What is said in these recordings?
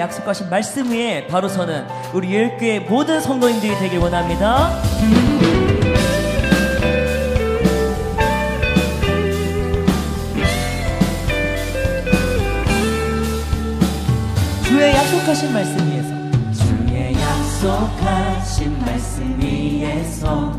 약속하신 말씀 위에 바로 서는 우리 열교의 모든 성도님들이 되길 원합니다. 주의 약속하신 말씀 위에서, 주의 약속하신 말씀 위에서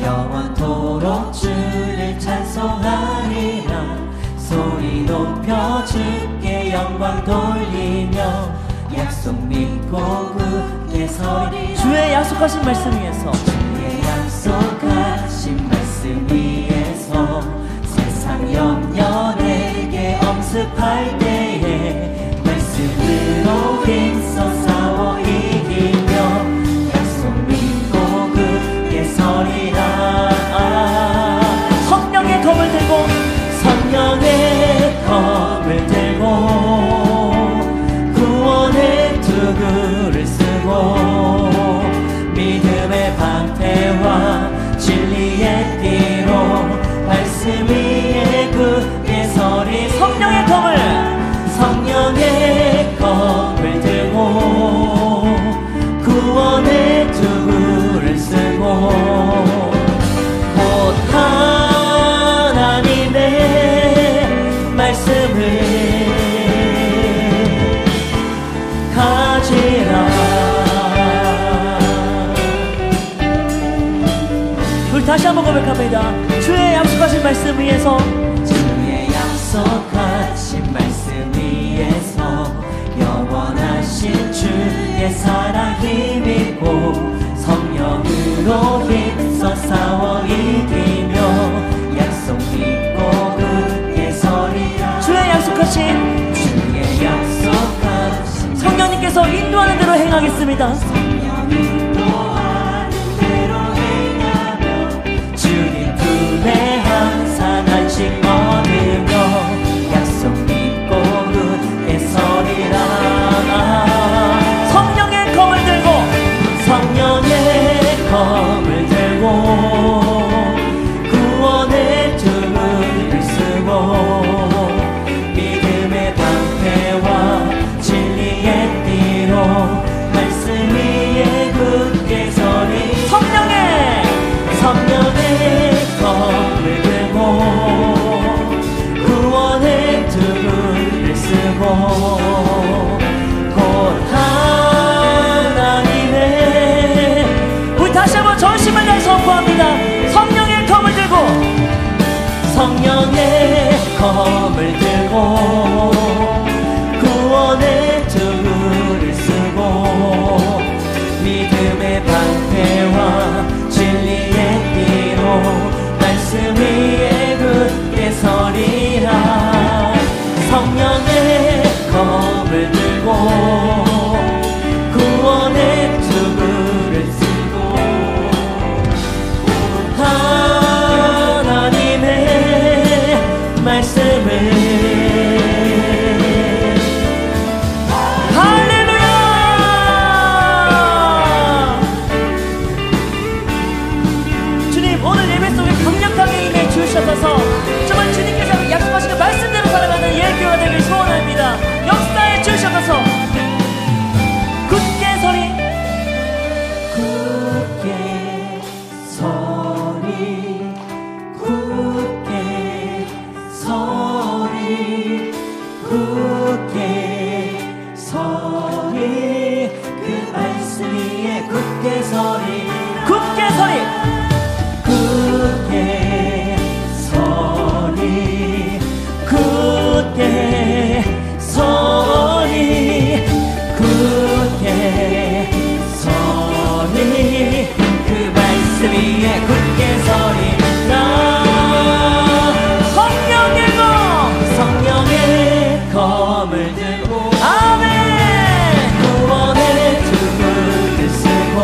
영원토록 주를 찬송하리라. 소리 높여 주께 영광 돌리며 약속 믿고 굳게 서리라. 주의 약속하신 말씀 위에서, 주의 약속하신 말씀 위에서 세상 염려 내게 엄습할 때에 말씀으로 힘써 싸워 이기며 약속 믿고 굳게 서리라. 성령의 검을 들고, 성령의 검을 들고 구원의 투구를 쓰고 믿음의 방패와 진리의 띠로 말씀 위에 굳게 서리. 성령의 검을 들고 구원의 투구를 쓰고 곧 하나님의 말씀을 가지라. 우리 다시 한번 고백합니다. 주의 약속하신 말씀 위에서, 주의 약속하신 말씀 위에서 영원하신 주의 사랑 힘입고 성령으로 힘써 싸워 이기며 약속 믿고 굳게 서리라. 주의 약속하신 성령님께서 인도하는 대로 행하겠습니다. 성령 인도하는 대로 행하며 주님 품에 항상 안식 얻으며 약속 믿고 굳게 서리라. 성령의 검을 들고, 성령의 검을 들고 구원의 투구를 쓰고 믿음의 방패와 진리의 띠로 말씀 위에 굳게 서리. 성령의 검을 들고 구원의 투구를 쓰고 곧 하나님의. 우리 다시 한번 전심을 다해 선포합니다. 성령의 검을 들고, 성령의 검을 들고 구원의 투구를 쓰고 믿음의 방패와 진리의 띠로 말씀 위에 굳게 서리라. 성령의 검을 들고 구원의 투구를 쓰고 하나님의 말씀을. 할렐루야! 주님, 오늘 예배 속에 강력하게 임해 주셔서 정말 주님께서 약속하신 그 말씀대로 살아가는 예교가 되길 소원합니다. 역사에 주셔서 굳게 서리, 굳게 서리, 굳게 서리, 굳게 서리. 그 말씀 위에 굳게 서리, 굳게 서리, 굳게 서리, 굳게 서리, 굳게 서리. 그 말씀 위에 굳게 서리라. 성령의 검을 들고 아멘. 구원의 투구를 쓰고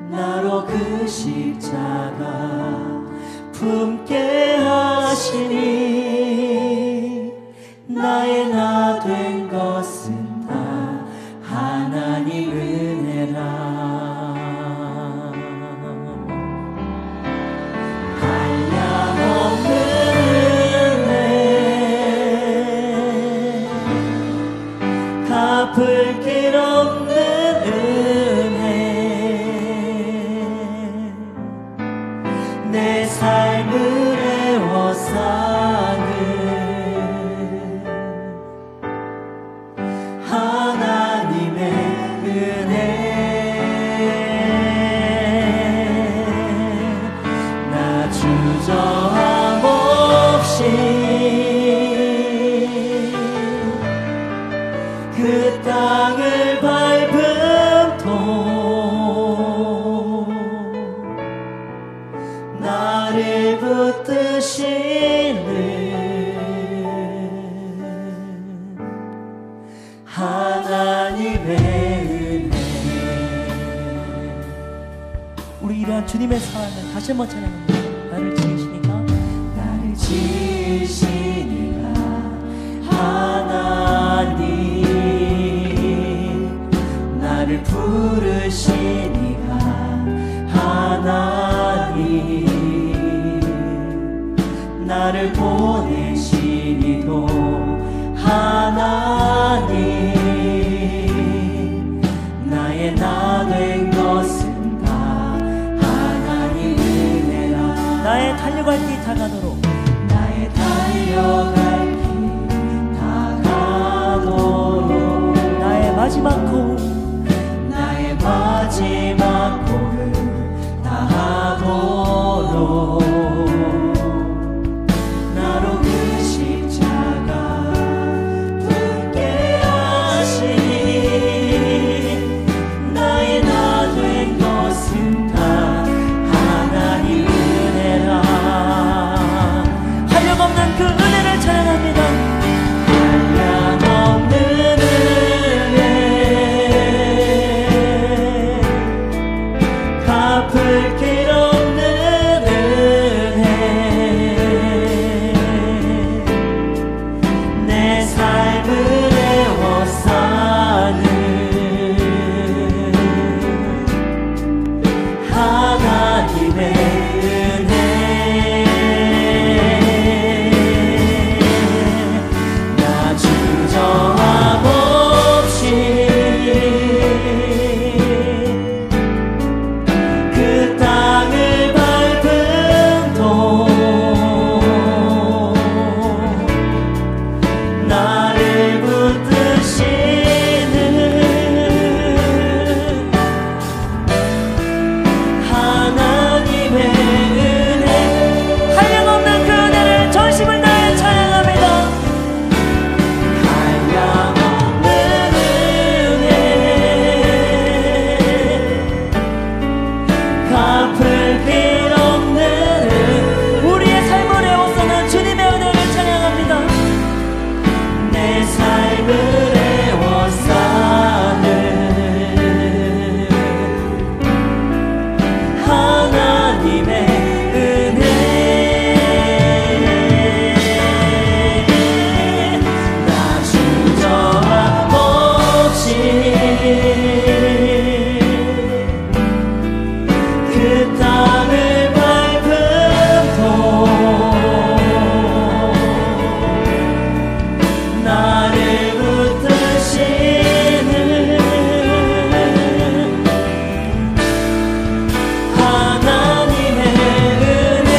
나로 그 십자가 품게 하시니 나의 나 된 것은 다 하나님 은혜라. 한량없는 은혜, 갚을 길 없는 은혜, 내 삶을 애워싸는 하나님의 은혜. 나 주저함 없이 그 땅을 밟음도 나를 붙드시는 하나님의 은혜. 우리 이러한 주님의 사랑을 다시 한번 찬양합니다. 나를 지으시니까 나를 지으시니가 하나님, 나를 부르시니가 하나님, 나를 보내시니도 하나님, 나의 나 된 것은 다 하나님 은혜라. 나의 달려갈 길 다가도록 나의 달려갈 길 다가도록 나의 마지막 고음 나의 마지막 고를 다하도록 나로 그 십자가 품게 하시니 나의 나 된 것은 다 하나님 은혜라. 한량없는 그 은혜를 찬양합니다. 한량없는 은혜, 갚을 길 없는 은혜, 내 삶을 애워싸는 하나님의 은혜. 나 주저함 없이 그 땅을 밟음도 나를 붙드시는 하나님의 은혜. 한량없는 그 은혜를 전심을 다해 찬양합니다. 한량없는 은혜, 갚을 길 없는 우리의 삶을 애워싸는 주님의 은혜를 찬양합니다. 내 삶을 애워싸는 하나님의 은혜. 나 주저함 없이 그 땅을 밟음도 나를 붙드시는 하나님의 은혜.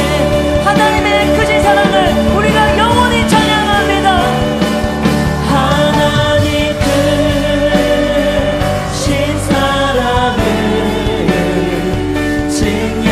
하나님의 크신 사랑을 우리가 영원히 찬양합니다. 하나님 크신 사랑을 증명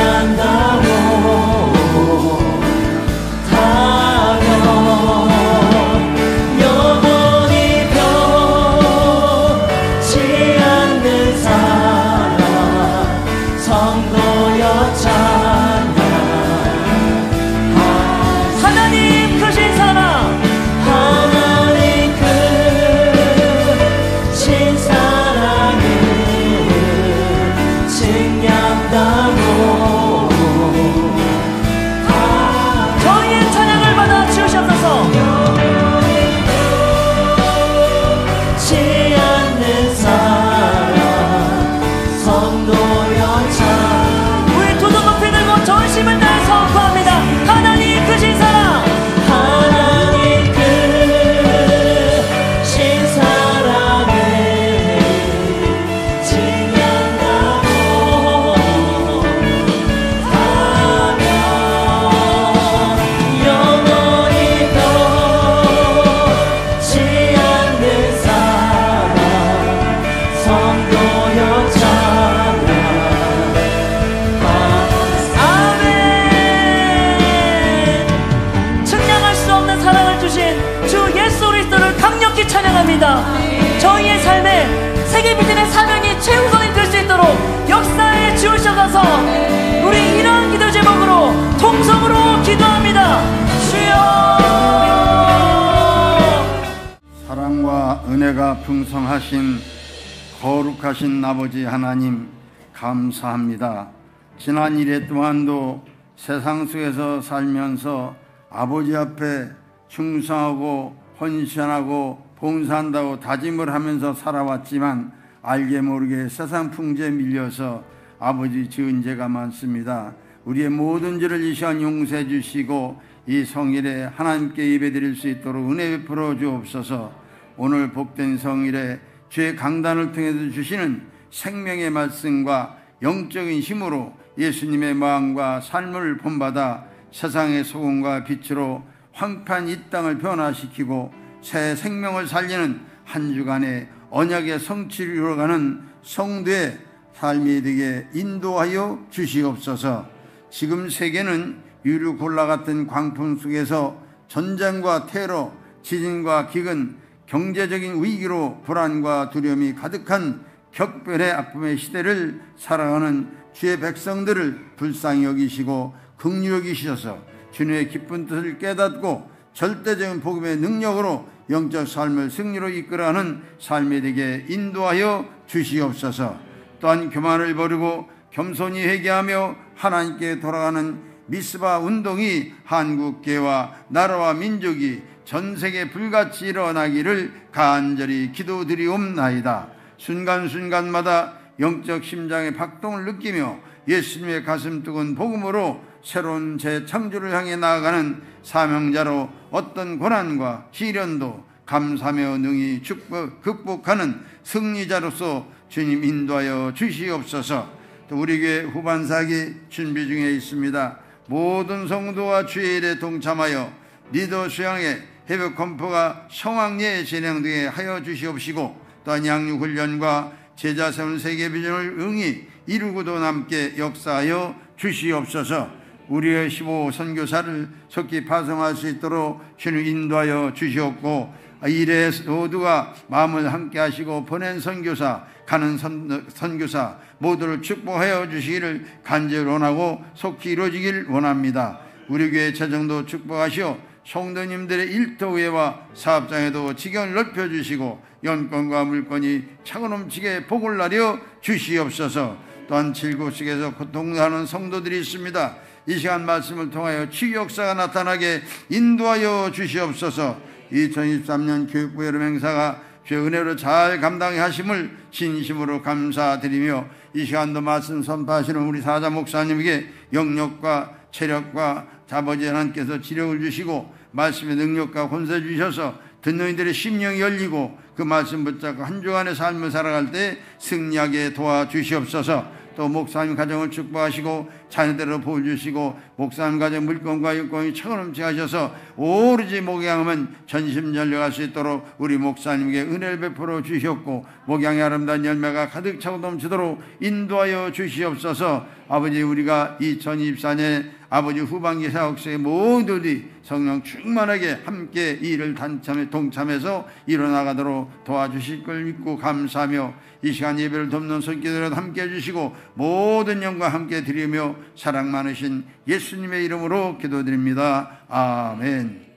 축복합니다. 저희의 삶에 세계 믿음의 사명이 최우선이 될 수 있도록 역사에 지으셔서 우리 이러한 기도 제목으로 통성으로 기도합니다. 주여. 사랑과 은혜가 풍성하신 거룩하신 아버지 하나님 감사합니다. 지난 1회 동안도 세상 속에서 살면서 아버지 앞에 충성하고 헌신하고 봉사한다고 다짐을 하면서 살아왔지만 알게 모르게 세상 풍조에 밀려서 아버지 지은 죄가 많습니다. 우리의 모든 죄를 이 시간 용서해 주시고 이 성일에 하나님께 예배드릴 수 있도록 은혜 베풀어 주옵소서. 오늘 복된 성일에 죄 강단을 통해서 주시는 생명의 말씀과 영적인 힘으로 예수님의 마음과 삶을 본받아 세상의 소금과 빛으로 황폐한 이 땅을 변화시키고 새 생명을 살리는 한 주간의 언약의 성취를 이루어가는 성도의 삶이 되게 인도하여 주시옵소서. 지금 세계는 유류콜라 같은 광풍 속에서 전쟁과 테러, 지진과 기근, 경제적인 위기로 불안과 두려움이 가득한 격변의 아픔의 시대를 살아가는 주의 백성들을 불쌍히 여기시고 긍휼히 여기셔서 주님의 기쁜 뜻을 깨닫고 절대적인 복음의 능력으로 영적 삶을 승리로 이끌어가는 삶이 되게 인도하여 주시옵소서. 또한 교만을 버리고 겸손히 회개하며 하나님께 돌아가는 미스바 운동이 한국계와 나라와 민족이 전 세계 불같이 일어나기를 간절히 기도드리옵나이다. 순간순간마다 영적 심장의 박동을 느끼며 예수님의 가슴 뜨거운 복음으로 새로운 재창조를 향해 나아가는 사명자로 어떤 고난과 시련도 감사하며 능히 극복하는 승리자로서 주님 인도하여 주시옵소서. 또 우리 교회 후반사기 준비 중에 있습니다. 모든 성도와 주의 일에 동참하여 리더 수양회 해벽 건포가 성황리에 진행되게 하여 주시옵시고, 또한 양육훈련과 제자 세운 세계 비전을 응히 이루고도 남게 역사하여 주시옵소서. 우리의 15 선교사를 속히 파송할 수 있도록 주님 인도하여 주시옵고, 일에 모두가 마음을 함께 하시고 보낸 선교사, 가는 선교사 모두를 축복하여 주시기를 간절히 원하고 속히 이루어지길 원합니다. 우리 교회 재정도 축복하시오. 성도님들의 일터의회와 사업장에도 지경을 넓혀주시고 연권과 물건이 차고 넘치게 복을 나려 주시옵소서. 또한 질고 속에서 고통하는 성도들이 있습니다. 이 시간 말씀을 통하여 치유 역사가 나타나게 인도하여 주시옵소서. 2023년 교육부 여름 행사가 주의 은혜로 잘 감당하심을 진심으로 감사드리며, 이 시간도 말씀 선포하시는 우리 사자 목사님에게 영력과 체력과 아버지 하나님께서 지력을 주시고 말씀의 능력과 권세 주셔서 듣는 이들의 심령이 열리고 그 말씀 붙잡고 한 주간의 삶을 살아갈 때 승리하게 도와주시옵소서. 또 목사님 가정을 축복하시고 자녀들을 보여주시고 목사님 가정 물건과 육건이 차고넘치게 하셔서 오로지 목양하면 전심전력할 수 있도록 우리 목사님에게 은혜를 베풀어 주셨고 목양의 아름다운 열매가 가득 차고 넘치도록 인도하여 주시옵소서. 아버지, 우리가 2024년 아버지 후반기 사역소의 모두들이 성령 충만하게 함께 이 일을 동참해서 이뤄나가도록 도와주실 걸 믿고 감사하며, 이 시간 예배를 돕는 손길들을 함께 해주시고 모든 영광 함께 드리며 사랑 많으신 예수님의 이름으로 기도드립니다. 아멘.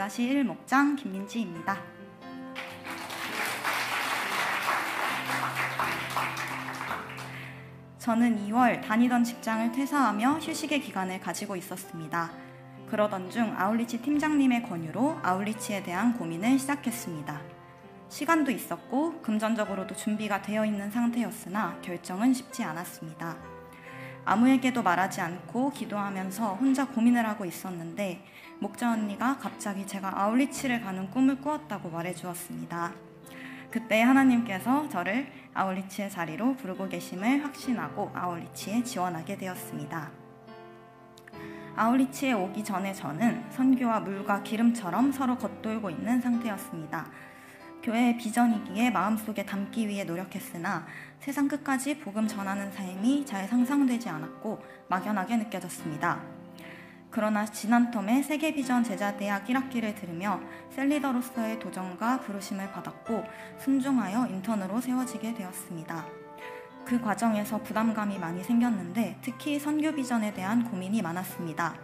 2-1 목장 김민지입니다. 저는 2월 다니던 직장을 퇴사하며 휴식의 기간을 가지고 있었습니다. 그러던 중 아울리치 팀장님의 권유로 아울리치에 대한 고민을 시작했습니다. 시간도 있었고 금전적으로도 준비가 되어 있는 상태였으나 결정은 쉽지 않았습니다. 아무에게도 말하지 않고 기도하면서 혼자 고민을 하고 있었는데 목자 언니가 갑자기 제가 아울리치를 가는 꿈을 꾸었다고 말해주었습니다. 그때 하나님께서 저를 아울리치의 자리로 부르고 계심을 확신하고 아울리치에 지원하게 되었습니다. 아울리치에 오기 전에 저는 선교와 물과 기름처럼 서로 겉돌고 있는 상태였습니다. 교회의 비전이기에 마음속에 담기 위해 노력했으나 세상 끝까지 복음 전하는 삶이 잘 상상되지 않았고 막연하게 느껴졌습니다. 그러나 지난 텀에 세계비전 제자대학 1학기를 들으며 셀리더로서의 도전과 부르심을 받았고 순종하여 인턴으로 세워지게 되었습니다. 그 과정에서 부담감이 많이 생겼는데 특히 선교 비전에 대한 고민이 많았습니다.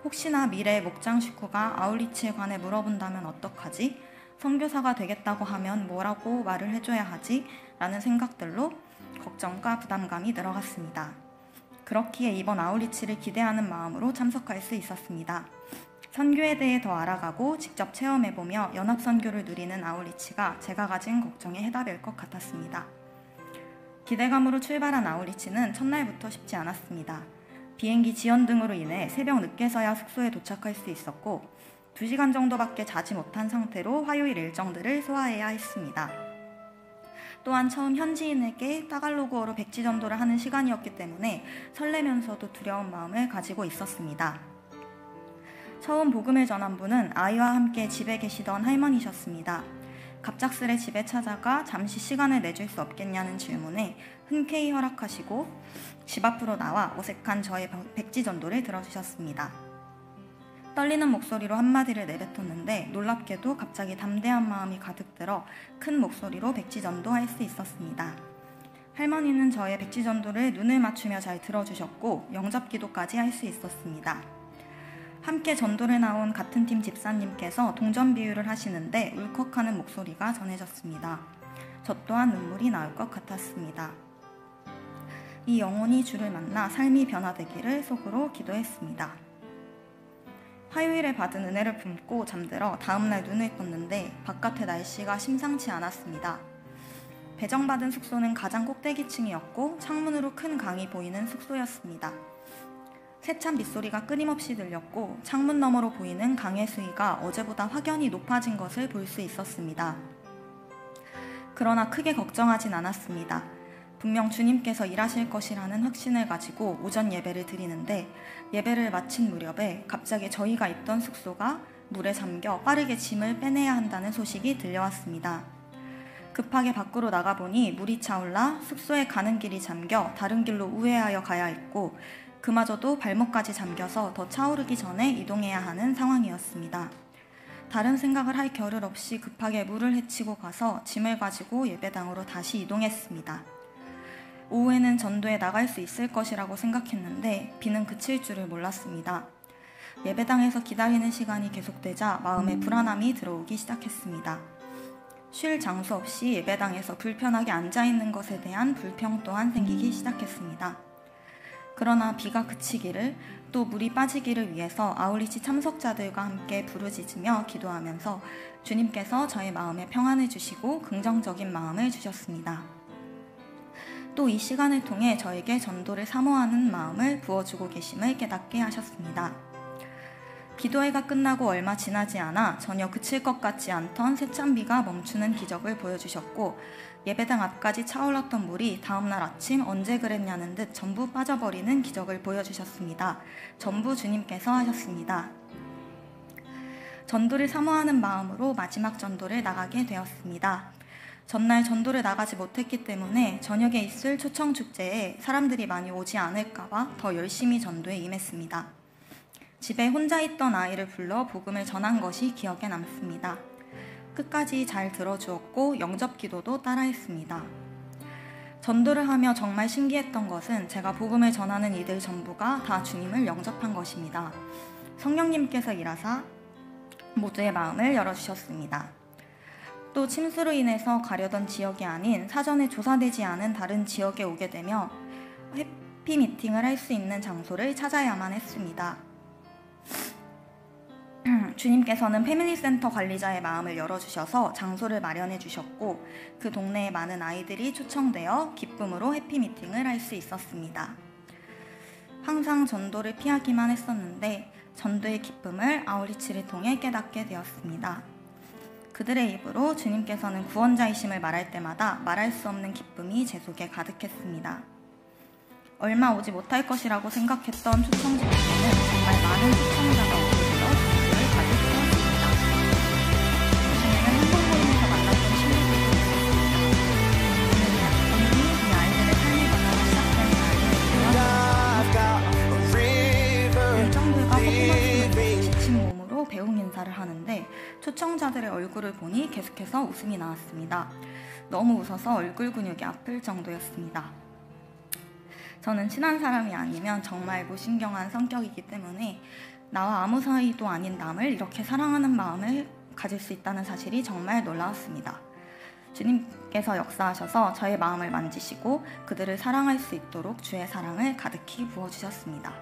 혹시나 미래의 목장 식구가 아울리치에 관해 물어본다면 어떡하지? 선교사가 되겠다고 하면 뭐라고 말을 해줘야 하지? 라는 생각들로 걱정과 부담감이 늘어갔습니다. 그렇기에 이번 아울리치를 기대하는 마음으로 참석할 수 있었습니다. 선교에 대해 더 알아가고 직접 체험해보며 연합선교를 누리는 아울리치가 제가 가진 걱정의 해답일 것 같았습니다. 기대감으로 출발한 아울리치는 첫날부터 쉽지 않았습니다. 비행기 지연 등으로 인해 새벽 늦게서야 숙소에 도착할 수 있었고 2시간 정도밖에 자지 못한 상태로 화요일 일정들을 소화해야 했습니다. 또한 처음 현지인에게 따갈로그어로 백지 전도를 하는 시간이었기 때문에 설레면서도 두려운 마음을 가지고 있었습니다. 처음 복음을 전한 분은 아이와 함께 집에 계시던 할머니셨습니다. 갑작스레 집에 찾아가 잠시 시간을 내줄 수 없겠냐는 질문에 흔쾌히 허락하시고 집 앞으로 나와 어색한 저의 백지 전도를 들어주셨습니다. 떨리는 목소리로 한마디를 내뱉었는데 놀랍게도 갑자기 담대한 마음이 가득 들어 큰 목소리로 백지전도 할 수 있었습니다. 할머니는 저의 백지전도를 눈을 맞추며 잘 들어주셨고 영접기도까지 할 수 있었습니다. 함께 전도를 나온 같은 팀 집사님께서 동전 비유를 하시는데 울컥하는 목소리가 전해졌습니다. 저 또한 눈물이 나올 것 같았습니다. 이 영혼이 주를 만나 삶이 변화되기를 속으로 기도했습니다. 화요일에 받은 은혜를 품고 잠들어 다음날 눈을 떴는데 바깥의 날씨가 심상치 않았습니다. 배정받은 숙소는 가장 꼭대기층이었고 창문으로 큰 강이 보이는 숙소였습니다. 세찬 빗소리가 끊임없이 들렸고 창문 너머로 보이는 강의 수위가 어제보다 확연히 높아진 것을 볼 수 있었습니다. 그러나 크게 걱정하진 않았습니다. 분명 주님께서 일하실 것이라는 확신을 가지고 오전 예배를 드리는데 예배를 마친 무렵에 갑자기 저희가 있던 숙소가 물에 잠겨 빠르게 짐을 빼내야 한다는 소식이 들려왔습니다. 급하게 밖으로 나가보니 물이 차올라 숙소에 가는 길이 잠겨 다른 길로 우회하여 가야 했고 그마저도 발목까지 잠겨서 더 차오르기 전에 이동해야 하는 상황이었습니다. 다른 생각을 할 겨를 없이 급하게 물을 헤치고 가서 짐을 가지고 예배당으로 다시 이동했습니다. 오후에는 전도에 나갈 수 있을 것이라고 생각했는데 비는 그칠 줄을 몰랐습니다. 예배당에서 기다리는 시간이 계속되자 마음에 불안함이 들어오기 시작했습니다. 쉴 장소 없이 예배당에서 불편하게 앉아있는 것에 대한 불평 또한 생기기 시작했습니다. 그러나 비가 그치기를 또 물이 빠지기를 위해서 아울리치 참석자들과 함께 부르짖으며 기도하면서 주님께서 저의 마음에 평안을 주시고 긍정적인 마음을 주셨습니다. 또 이 시간을 통해 저에게 전도를 사모하는 마음을 부어주고 계심을 깨닫게 하셨습니다. 기도회가 끝나고 얼마 지나지 않아 전혀 그칠 것 같지 않던 세찬 비가 멈추는 기적을 보여주셨고 예배당 앞까지 차올랐던 물이 다음날 아침 언제 그랬냐는 듯 전부 빠져버리는 기적을 보여주셨습니다. 전부 주님께서 하셨습니다. 전도를 사모하는 마음으로 마지막 전도를 나가게 되었습니다. 전날 전도를 나가지 못했기 때문에 저녁에 있을 초청축제에 사람들이 많이 오지 않을까봐 더 열심히 전도에 임했습니다. 집에 혼자 있던 아이를 불러 복음을 전한 것이 기억에 남습니다. 끝까지 잘 들어주었고 영접 기도도 따라했습니다. 전도를 하며 정말 신기했던 것은 제가 복음을 전하는 이들 전부가 다 주님을 영접한 것입니다. 성령님께서 일하사 모두의 마음을 열어주셨습니다. 또 침수로 인해서 가려던 지역이 아닌 사전에 조사되지 않은 다른 지역에 오게 되며 해피 미팅을 할 수 있는 장소를 찾아야만 했습니다. 주님께서는 패밀리센터 관리자의 마음을 열어주셔서 장소를 마련해 주셨고 그 동네에 많은 아이들이 초청되어 기쁨으로 해피 미팅을 할 수 있었습니다. 항상 전도를 피하기만 했었는데 전도의 기쁨을 아우리치를 통해 깨닫게 되었습니다. 그들의 입으로 주님께서는 구원자이심을 말할 때마다 말할 수 없는 기쁨이 제 속에 가득했습니다. 얼마 오지 못할 것이라고 생각했던 초청자들에게는 정말 많은 초청자가 오게 되어 전도를 가득 채웠습니다. 그중에는 한국 모임에서 만났던 친구들도 있었습니다. 오늘이 이 아이들의 삶의 변화가 시작된 날이었고요. 일정들과 퍼포먼스를 지친 몸으로 배웅 인사를 하는데 초청자들의 얼굴을 보니 계속해서 웃음이 나왔습니다. 너무 웃어서 얼굴 근육이 아플 정도였습니다. 저는 친한 사람이 아니면 정말 무신경한 성격이기 때문에 나와 아무 사이도 아닌 남을 이렇게 사랑하는 마음을 가질 수 있다는 사실이 정말 놀라웠습니다. 주님께서 역사하셔서 저의 마음을 만지시고 그들을 사랑할 수 있도록 주의 사랑을 가득히 부어주셨습니다.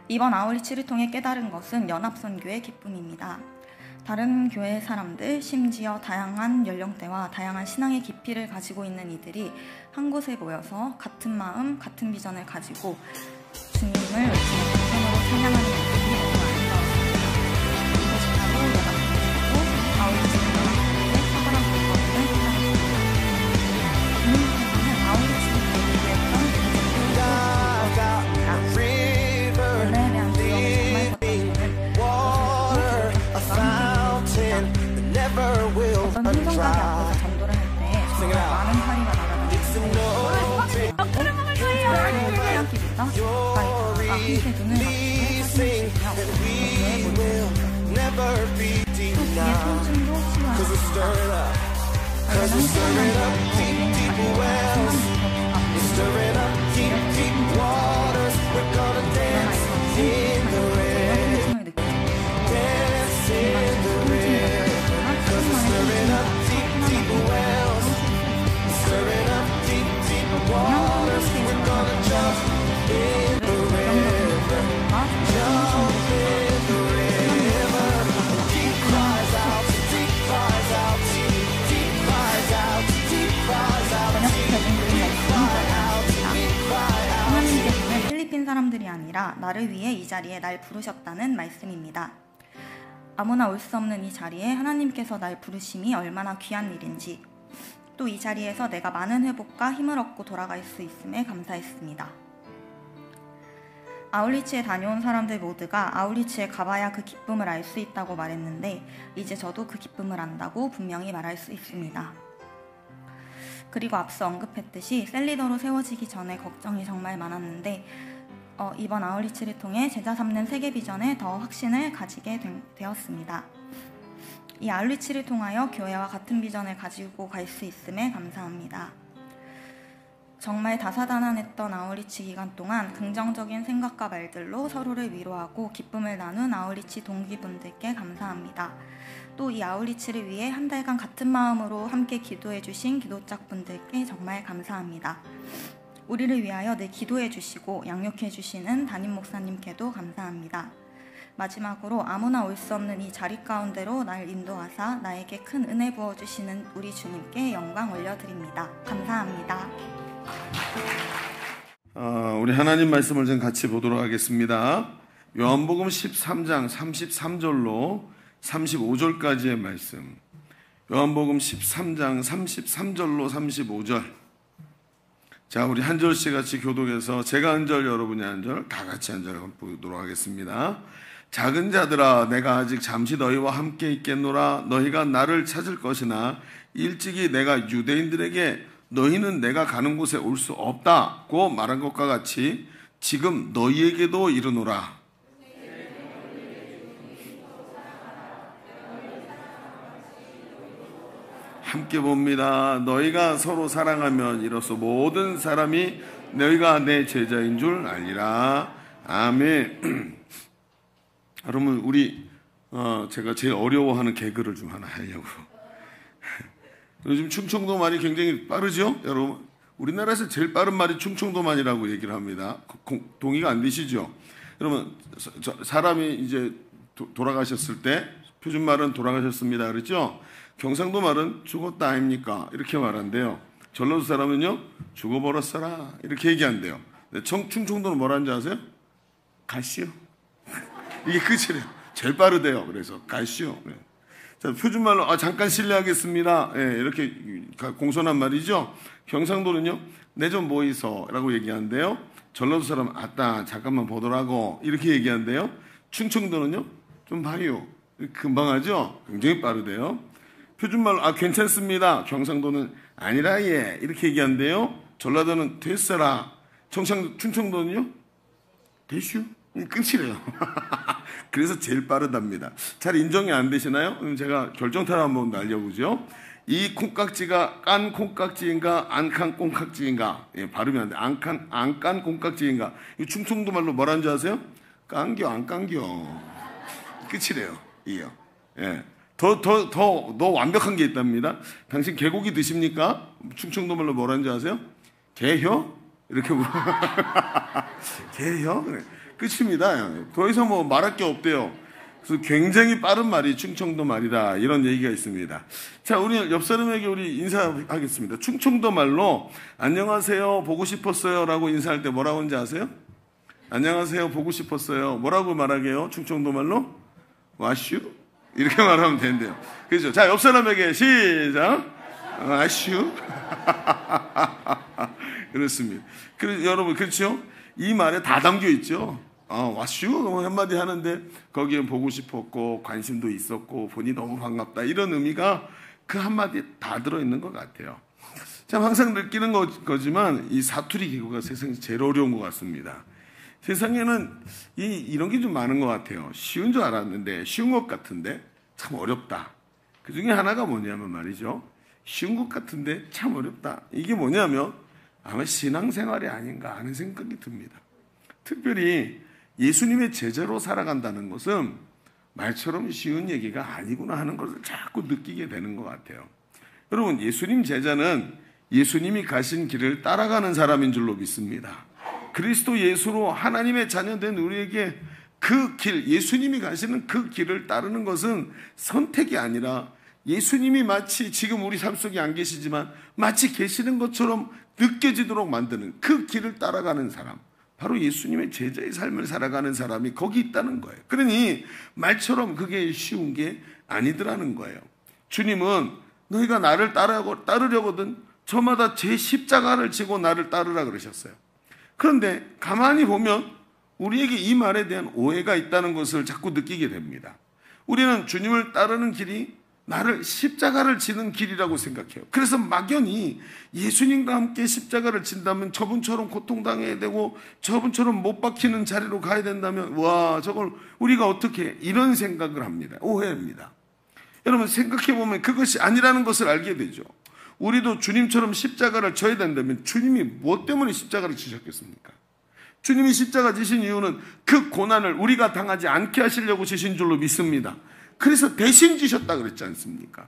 이번 아우리치를 통해 깨달은 것은 연합선교의 기쁨입니다. 다른 교회 사람들, 심지어 다양한 연령대와 다양한 신앙의 깊이를 가지고 있는 이들이 한 곳에 모여서 같은 마음, 같은 비전을 가지고 주님을 외치는 감성으로 찬양하는 모습이 너무 아름다웠습니다. 이것이 바로 연합선교고 아우리치는 연합선교의 커다란 불법을 생각합니다. 주님께서는 아우리치를 위했던 연애에 대한 두려움이 정말 컸던 어떤 행정가게 앞에서 전도를 할 때 정말 많은 파리가 날아다니는데 피하기보다 가까이 다가가 함께 눈을 맞추고 사진을 찍으며 모두의 모습을 보였습니다. 또 뒤에 통증도 치유하였습니다. 얼마나 하나님께서는 필리핀 사람들이 아니라 나를 위해 이 자리에 날 부르셨다는 말씀입니다. 아무나 올 수 없는 이 자리에 하나님께서 날 부르심이 얼마나 귀한 일인지, 또 이 자리에서 내가 많은 회복과 힘을 얻고 돌아갈 수 있음에 감사했습니다. 아울리치에 다녀온 사람들 모두가 아울리치에 가봐야 그 기쁨을 알 수 있다고 말했는데 이제 저도 그 기쁨을 안다고 분명히 말할 수 있습니다. 그리고 앞서 언급했듯이 셀리더로 세워지기 전에 걱정이 정말 많았는데 이번 아울리치를 통해 제자 삼는 세계 비전에 더 확신을 가지게 되었습니다. 이 아울리치를 통하여 교회와 같은 비전을 가지고 갈 수 있음에 감사합니다. 정말 다사다난했던 아울리치 기간 동안 긍정적인 생각과 말들로 서로를 위로하고 기쁨을 나눈 아울리치 동기분들께 감사합니다. 또 이 아울리치를 위해 한 달간 같은 마음으로 함께 기도해 주신 기도짝분들께 정말 감사합니다. 우리를 위하여 늘 기도해 주시고 양육해 주시는 담임 목사님께도 감사합니다. 마지막으로 아무나 올 수 없는 이 자리 가운데로 날 인도하사 나에게 큰 은혜 부어주시는 우리 주님께 영광 올려드립니다. 감사합니다. 우리 하나님 말씀을 좀 같이 보도록 하겠습니다. 요한복음 13장 33절로 35절까지의 말씀. 요한복음 13장 33절로 35절. 자, 우리 한 절씩 같이 교독해서 제가 한 절, 여러분이 한 절, 다 같이 한 절 보도록 하겠습니다. 작은 자들아, 내가 아직 잠시 너희와 함께 있겠노라. 너희가 나를 찾을 것이나 일찍이 내가 유대인들에게 너희는 내가 가는 곳에 올 수 없다고 말한 것과 같이 지금 너희에게도 이르노라. 함께 봅니다. 너희가 서로 사랑하면 이로써 모든 사람이 너희가 내 제자인 줄 알리라. 아멘. 그러면 우리 제가 제일 어려워하는 개그를 좀 하나 하려고. 요즘 충청도 말이 굉장히 빠르죠, 여러분. 우리나라에서 제일 빠른 말이 충청도말이라고 얘기를 합니다. 동의가 안 되시죠? 여러분, 사람이 이제 돌아가셨을 때 표준말은 돌아가셨습니다 그랬죠? 경상도 말은 죽었다 아닙니까? 이렇게 말한대요. 전라도 사람은요, 죽어버렸어라 이렇게 얘기한대요. 충청도는 뭐라는지 아세요? 가시오. 이게 끝이래요. 제일 빠르대요. 그래서 가시오. 자, 표준말로 잠깐 실례하겠습니다. 예, 이렇게 공손한 말이죠. 경상도는요, 내 좀 모이소라고 얘기하는데요. 전라도 사람 아따 잠깐만 보더라고 이렇게 얘기하는데요. 충청도는요, 좀 봐요. 금방 하죠. 굉장히 빠르대요. 표준말로 괜찮습니다. 경상도는 아니라 예 이렇게 얘기하는데요. 전라도는 됐어라. 충청도는요, 되슈. 끝이래요. 그래서 제일 빠르답니다. 잘 인정이 안 되시나요? 제가 결정타를 한번 날려보죠. 이 콩깍지가 깐 콩깍지인가 안칸 콩깍지인가? 예, 발음이 안 돼. 안깐 콩깍지인가? 이 충청도 말로 뭐라는 줄 아세요? 깐겨 안 깐겨. 끝이래요. 이요. 예. 더 완벽한 게 있답니다. 당신 개고기 드십니까? 충청도 말로 뭐라는 줄 아세요? 개혀? 이렇게 물어. 개혀? 그래. 끝입니다. 더 이상 뭐 말할 게 없대요. 그래서 굉장히 빠른 말이 충청도 말이다. 이런 얘기가 있습니다. 자, 우리 옆 사람에게 우리 인사하겠습니다. 충청도 말로 안녕하세요, 보고 싶었어요 라고 인사할 때 뭐라고 하는지 아세요? 안녕하세요, 보고 싶었어요. 뭐라고 말하게요? 충청도 말로? 와슈? 이렇게 말하면 된대요. 그렇죠? 자, 옆 사람에게 시작. 와슈? 그렇습니다. 여러분, 그렇죠? 이 말에 다 담겨 있죠. 와슈 한마디 하는데 거기에 보고 싶었고 관심도 있었고 보니 너무 반갑다 이런 의미가 그 한마디에 다 들어있는 것 같아요. 참 항상 느끼는 거지만 이 사투리 개그가 세상에서 제일 어려운 것 같습니다. 세상에는 이런 게 좀 많은 것 같아요. 쉬운 줄 알았는데 쉬운 것 같은데 참 어렵다. 그 중에 하나가 뭐냐면 말이죠. 쉬운 것 같은데 참 어렵다. 이게 뭐냐면 아마 신앙생활이 아닌가 하는 생각이 듭니다. 특별히 예수님의 제자로 살아간다는 것은 말처럼 쉬운 얘기가 아니구나 하는 것을 자꾸 느끼게 되는 것 같아요. 여러분, 예수님 제자는 예수님이 가신 길을 따라가는 사람인 줄로 믿습니다. 그리스도 예수로 하나님의 자녀된 우리에게 그 길, 예수님이 가시는 그 길을 따르는 것은 선택이 아니라 예수님이 마치 지금 우리 삶 속에 안 계시지만 마치 계시는 것처럼 느껴지도록 만드는 그 길을 따라가는 사람, 바로 예수님의 제자의 삶을 살아가는 사람이 거기 있다는 거예요. 그러니 말처럼 그게 쉬운 게 아니더라는 거예요. 주님은 너희가 나를 따르려거든 저마다 제 십자가를 지고 나를 따르라 그러셨어요. 그런데 가만히 보면 우리에게 이 말에 대한 오해가 있다는 것을 자꾸 느끼게 됩니다. 우리는 주님을 따르는 길이 나를 십자가를 지는 길이라고 생각해요. 그래서 막연히 예수님과 함께 십자가를 진다면 저분처럼 고통당해야 되고 저분처럼 못 박히는 자리로 가야 된다면 와 저걸 우리가 어떻게 이런 생각을 합니다. 오해입니다. 여러분 생각해보면 그것이 아니라는 것을 알게 되죠. 우리도 주님처럼 십자가를 져야 된다면 주님이 무엇 때문에 십자가를 지셨겠습니까? 주님이 십자가 지신 이유는 그 고난을 우리가 당하지 않게 하시려고 지신 줄로 믿습니다. 그래서 대신 지셨다 그랬지 않습니까?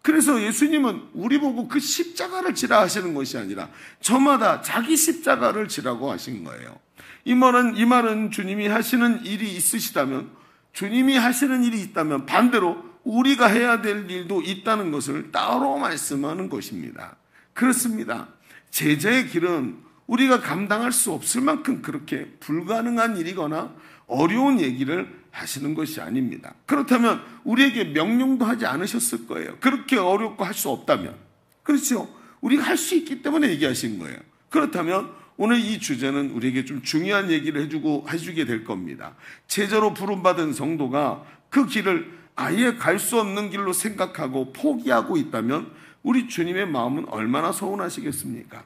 그래서 예수님은 우리 보고 그 십자가를 지라 하시는 것이 아니라 저마다 자기 십자가를 지라고 하신 거예요. 이 말은 주님이 하시는 일이 있으시다면, 주님이 하시는 일이 있다면 반대로 우리가 해야 될 일도 있다는 것을 따로 말씀하는 것입니다. 그렇습니다. 제자의 길은 우리가 감당할 수 없을 만큼 그렇게 불가능한 일이거나 어려운 얘기를 하시는 것이 아닙니다. 그렇다면 우리에게 명령도 하지 않으셨을 거예요. 그렇게 어렵고 할 수 없다면. 그렇죠? 우리가 할 수 있기 때문에 얘기하신 거예요. 그렇다면 오늘 이 주제는 우리에게 좀 중요한 얘기를 해주게 될 겁니다. 제자로 부름받은 성도가 그 길을 아예 갈 수 없는 길로 생각하고 포기하고 있다면 우리 주님의 마음은 얼마나 서운하시겠습니까?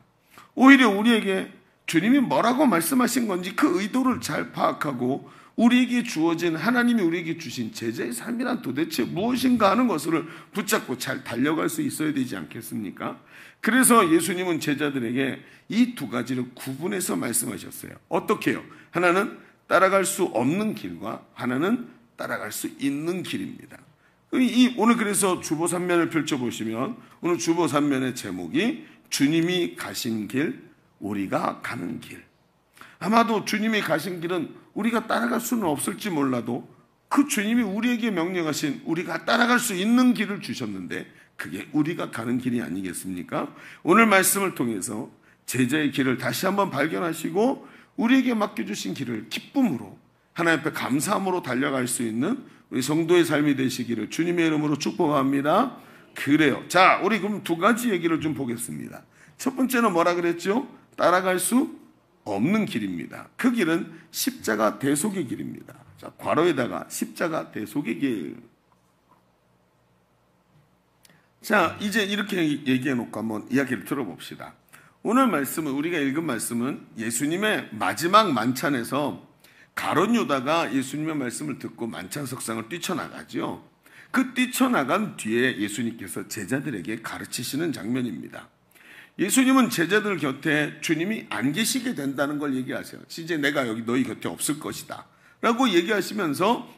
오히려 우리에게 주님이 뭐라고 말씀하신 건지 그 의도를 잘 파악하고 우리에게 주어진 하나님이 우리에게 주신 제자의 삶이란 도대체 무엇인가 하는 것을 붙잡고 잘 달려갈 수 있어야 되지 않겠습니까? 그래서 예수님은 제자들에게 이 두 가지를 구분해서 말씀하셨어요. 어떻게 해요? 하나는 따라갈 수 없는 길과 하나는 따라갈 수 있는 길입니다. 오늘 그래서 주보 3면을 펼쳐보시면 오늘 주보 3면의 제목이 주님이 가신 길, 우리가 가는 길. 아마도 주님이 가신 길은 우리가 따라갈 수는 없을지 몰라도 그 주님이 우리에게 명령하신 우리가 따라갈 수 있는 길을 주셨는데 그게 우리가 가는 길이 아니겠습니까? 오늘 말씀을 통해서 제자의 길을 다시 한번 발견하시고 우리에게 맡겨주신 길을 기쁨으로 하나님 앞에 감사함으로 달려갈 수 있는 우리 성도의 삶이 되시기를 주님의 이름으로 축복합니다. 그래요. 자, 우리 그럼 두 가지 얘기를 좀 보겠습니다. 첫 번째는 뭐라 그랬죠? 따라갈 수 없는 길입니다. 그 길은 십자가 대속의 길입니다. 자, 괄호에다가 십자가 대속의 길. 자, 이제 이렇게 얘기해 놓고 한번 이야기를 들어봅시다. 오늘 말씀은, 우리가 읽은 말씀은 예수님의 마지막 만찬에서 가룟 유다가 예수님의 말씀을 듣고 만찬석상을 뛰쳐나가죠. 그 뛰쳐나간 뒤에 예수님께서 제자들에게 가르치시는 장면입니다. 예수님은 제자들 곁에 주님이 안 계시게 된다는 걸 얘기하세요. 이제 내가 여기 너희 곁에 없을 것이다 라고 얘기하시면서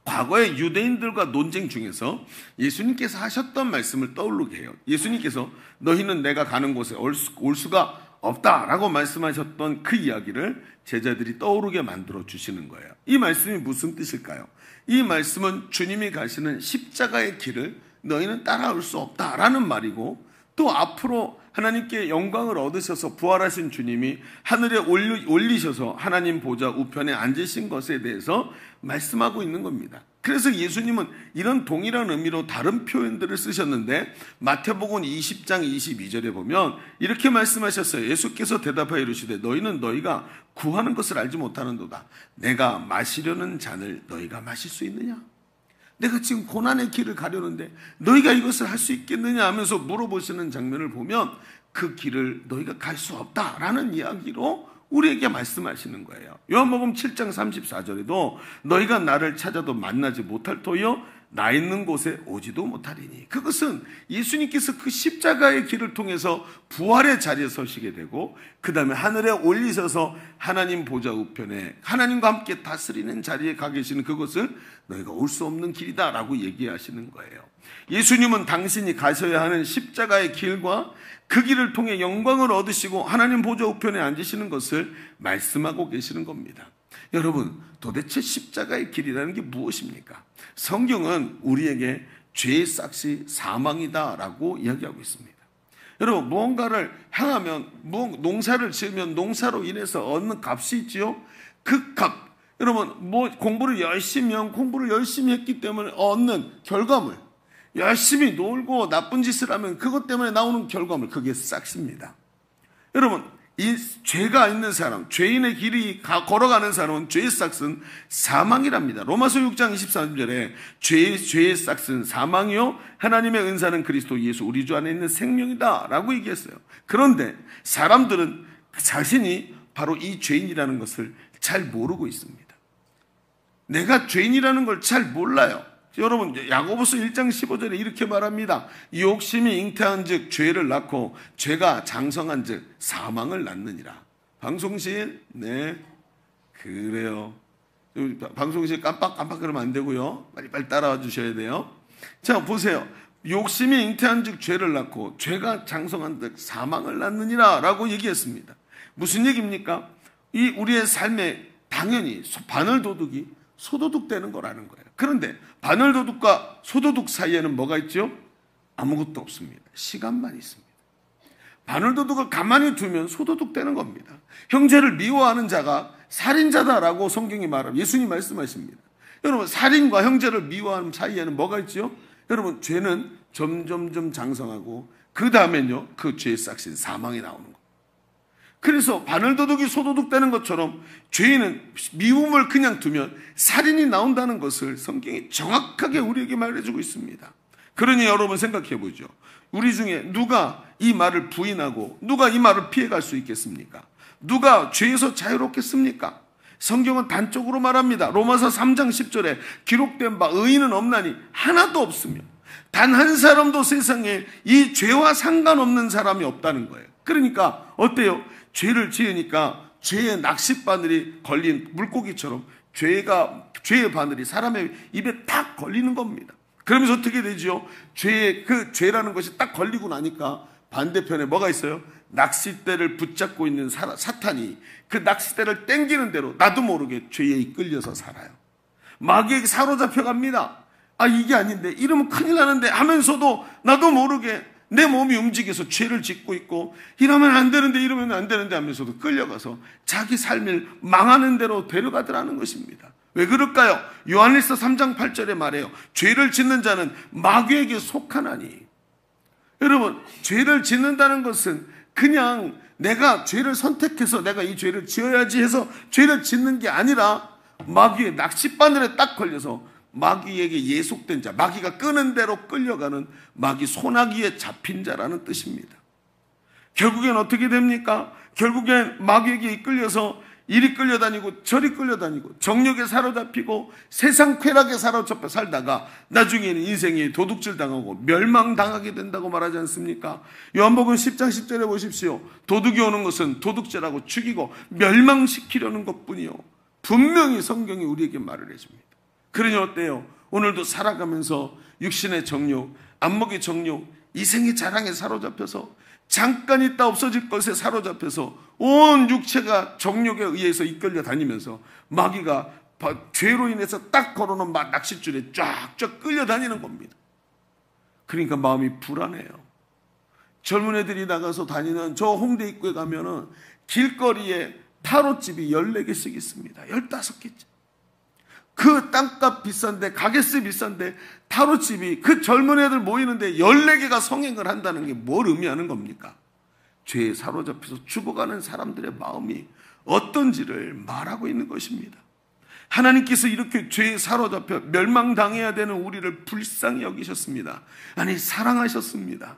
과거의 유대인들과 논쟁 중에서 예수님께서 하셨던 말씀을 떠오르게 해요. 예수님께서 너희는 내가 가는 곳에 올 수가 없다라고 말씀하셨던 그 이야기를 제자들이 떠오르게 만들어 주시는 거예요. 이 말씀이 무슨 뜻일까요? 이 말씀은 주님이 가시는 십자가의 길을 너희는 따라올 수 없다라는 말이고, 또 앞으로 하나님께 영광을 얻으셔서 부활하신 주님이 하늘에 올리셔서 하나님 보좌 우편에 앉으신 것에 대해서 말씀하고 있는 겁니다. 그래서 예수님은 이런 동일한 의미로 다른 표현들을 쓰셨는데 마태복음 20장 22절에 보면 이렇게 말씀하셨어요. 예수께서 대답하여 이르시되 너희는 너희가 구하는 것을 알지 못하는도다. 내가 마시려는 잔을 너희가 마실 수 있느냐? 내가 지금 고난의 길을 가려는데 너희가 이것을 할 수 있겠느냐 하면서 물어보시는 장면을 보면 그 길을 너희가 갈 수 없다라는 이야기로 우리에게 말씀하시는 거예요. 요한복음 7장 34절에도 너희가 나를 찾아도 만나지 못할 터이요 나 있는 곳에 오지도 못하리니, 그것은 예수님께서 그 십자가의 길을 통해서 부활의 자리에 서시게 되고 그 다음에 하늘에 올리셔서 하나님 보좌 우편에 하나님과 함께 다스리는 자리에 가 계시는 그것을 너희가 올 수 없는 길이다 라고 얘기하시는 거예요. 예수님은 당신이 가셔야 하는 십자가의 길과 그 길을 통해 영광을 얻으시고 하나님 보좌 우편에 앉으시는 것을 말씀하고 계시는 겁니다. 여러분, 도대체 십자가의 길이라는 게 무엇입니까? 성경은 우리에게 죄의 싹이 사망이다라고 이야기하고 있습니다. 여러분, 무언가를 향하면, 농사를 지으면 농사로 인해서 얻는 값이 있지요. 그 값, 여러분, 공부를 열심히 했기 때문에 얻는 결과물, 열심히 놀고 나쁜 짓을 하면 그것 때문에 나오는 결과물, 그게 싹입니다. 여러분, 이 죄가 있는 사람, 죄인의 길이 걸어가는 사람은 죄의 싹은 사망이랍니다. 로마서 6장 23절에 죄의 싹은 사망이요 하나님의 은사는 그리스도 예수 우리 주 안에 있는 생명이다 라고 얘기했어요. 그런데 사람들은 자신이 바로 이 죄인이라는 것을 잘 모르고 있습니다. 내가 죄인이라는 걸 잘 몰라요. 여러분, 야고보서 1장 15절에 이렇게 말합니다. 욕심이 잉태한 즉 죄를 낳고 죄가 장성한 즉 사망을 낳느니라. 방송실? 네, 그래요. 방송실 깜빡 그러면 안 되고요. 빨리 따라와 주셔야 돼요. 자, 보세요. 욕심이 잉태한 즉 죄를 낳고 죄가 장성한 즉 사망을 낳느니라 라고 얘기했습니다. 무슨 얘기입니까? 이 우리의 삶에 당연히 바늘도둑이 소도둑되는 거라는 거예요. 그런데 바늘도둑과 소도둑 사이에는 뭐가 있죠? 아무것도 없습니다. 시간만 있습니다. 바늘도둑을 가만히 두면 소도둑 되는 겁니다. 형제를 미워하는 자가 살인자다라고 성경이 말합니다. 예수님 말씀하십니다. 여러분, 살인과 형제를 미워하는 사이에는 뭐가 있죠? 여러분, 죄는 점점점 장성하고 그 다음엔요, 그 죄의 싹신 사망이 나오는 겁니다. 그래서 바늘도둑이 소도둑 되는 것처럼 죄인은 미움을 그냥 두면 살인이 나온다는 것을 성경이 정확하게 우리에게 말해주고 있습니다. 그러니 여러분 생각해 보죠. 우리 중에 누가 이 말을 부인하고 누가 이 말을 피해갈 수 있겠습니까? 누가 죄에서 자유롭겠습니까? 성경은 단적으로 말합니다. 로마서 3장 10절에 기록된 바 의인은 없나니 하나도 없으며 단 한 사람도 세상에 이 죄와 상관없는 사람이 없다는 거예요. 그러니까 어때요? 죄를 지으니까 죄의 낚싯바늘이 걸린 물고기처럼 죄의 바늘이 사람의 입에 딱 걸리는 겁니다. 그러면서 어떻게 되죠? 죄라는 것이 딱 걸리고 나니까 반대편에 뭐가 있어요? 낚싯대를 붙잡고 있는 사탄이 그 낚싯대를 땡기는 대로 나도 모르게 죄에 이끌려서 살아요. 마귀에게 사로잡혀 갑니다. 아, 이게 아닌데, 이러면 큰일 나는데 하면서도 나도 모르게 내 몸이 움직여서 죄를 짓고 있고, 이러면 안 되는데 하면서도 끌려가서 자기 삶을 망하는 대로 데려가더라는 것입니다. 왜 그럴까요? 요한일서 3장 8절에 말해요. 죄를 짓는 자는 마귀에게 속하나니. 여러분, 죄를 짓는다는 것은 그냥 내가 죄를 선택해서 내가 이 죄를 지어야지 해서 죄를 짓는 게 아니라 마귀의 낚싯바늘에 딱 걸려서 마귀에게 예속된 자, 마귀가 끄는 대로 끌려가는 마귀 소나기에 잡힌 자라는 뜻입니다. 결국엔 어떻게 됩니까? 결국엔 마귀에게 이끌려서 이리 끌려다니고 저리 끌려다니고 정욕에 사로잡히고 세상 쾌락에 사로잡혀 살다가 나중에는 인생이 도둑질 당하고 멸망당하게 된다고 말하지 않습니까? 요한복음 10장 10절에 보십시오. 도둑이 오는 것은 도둑질하고 죽이고 멸망시키려는 것뿐이요. 분명히 성경이 우리에게 말을 해줍니다. 그러니 어때요? 오늘도 살아가면서 육신의 정욕, 안목의 정욕, 이생의 자랑에 사로잡혀서 잠깐 있다 없어질 것에 사로잡혀서 온 육체가 정욕에 의해서 이끌려 다니면서 마귀가 죄로 인해서 딱 걸어놓은 낚싯줄에 쫙쫙 끌려다니는 겁니다. 그러니까 마음이 불안해요. 젊은 애들이 나가서 다니는 저 홍대 입구에 가면은 길거리에 타로집이 14개씩 있습니다. 15개째. 그 땅값 비싼데, 가게세 비싼데, 타로집이 그 젊은 애들 모이는데 14개가 성행을 한다는 게 뭘 의미하는 겁니까? 죄에 사로잡혀서 죽어가는 사람들의 마음이 어떤지를 말하고 있는 것입니다. 하나님께서 이렇게 죄에 사로잡혀 멸망당해야 되는 우리를 불쌍히 여기셨습니다. 아니, 사랑하셨습니다.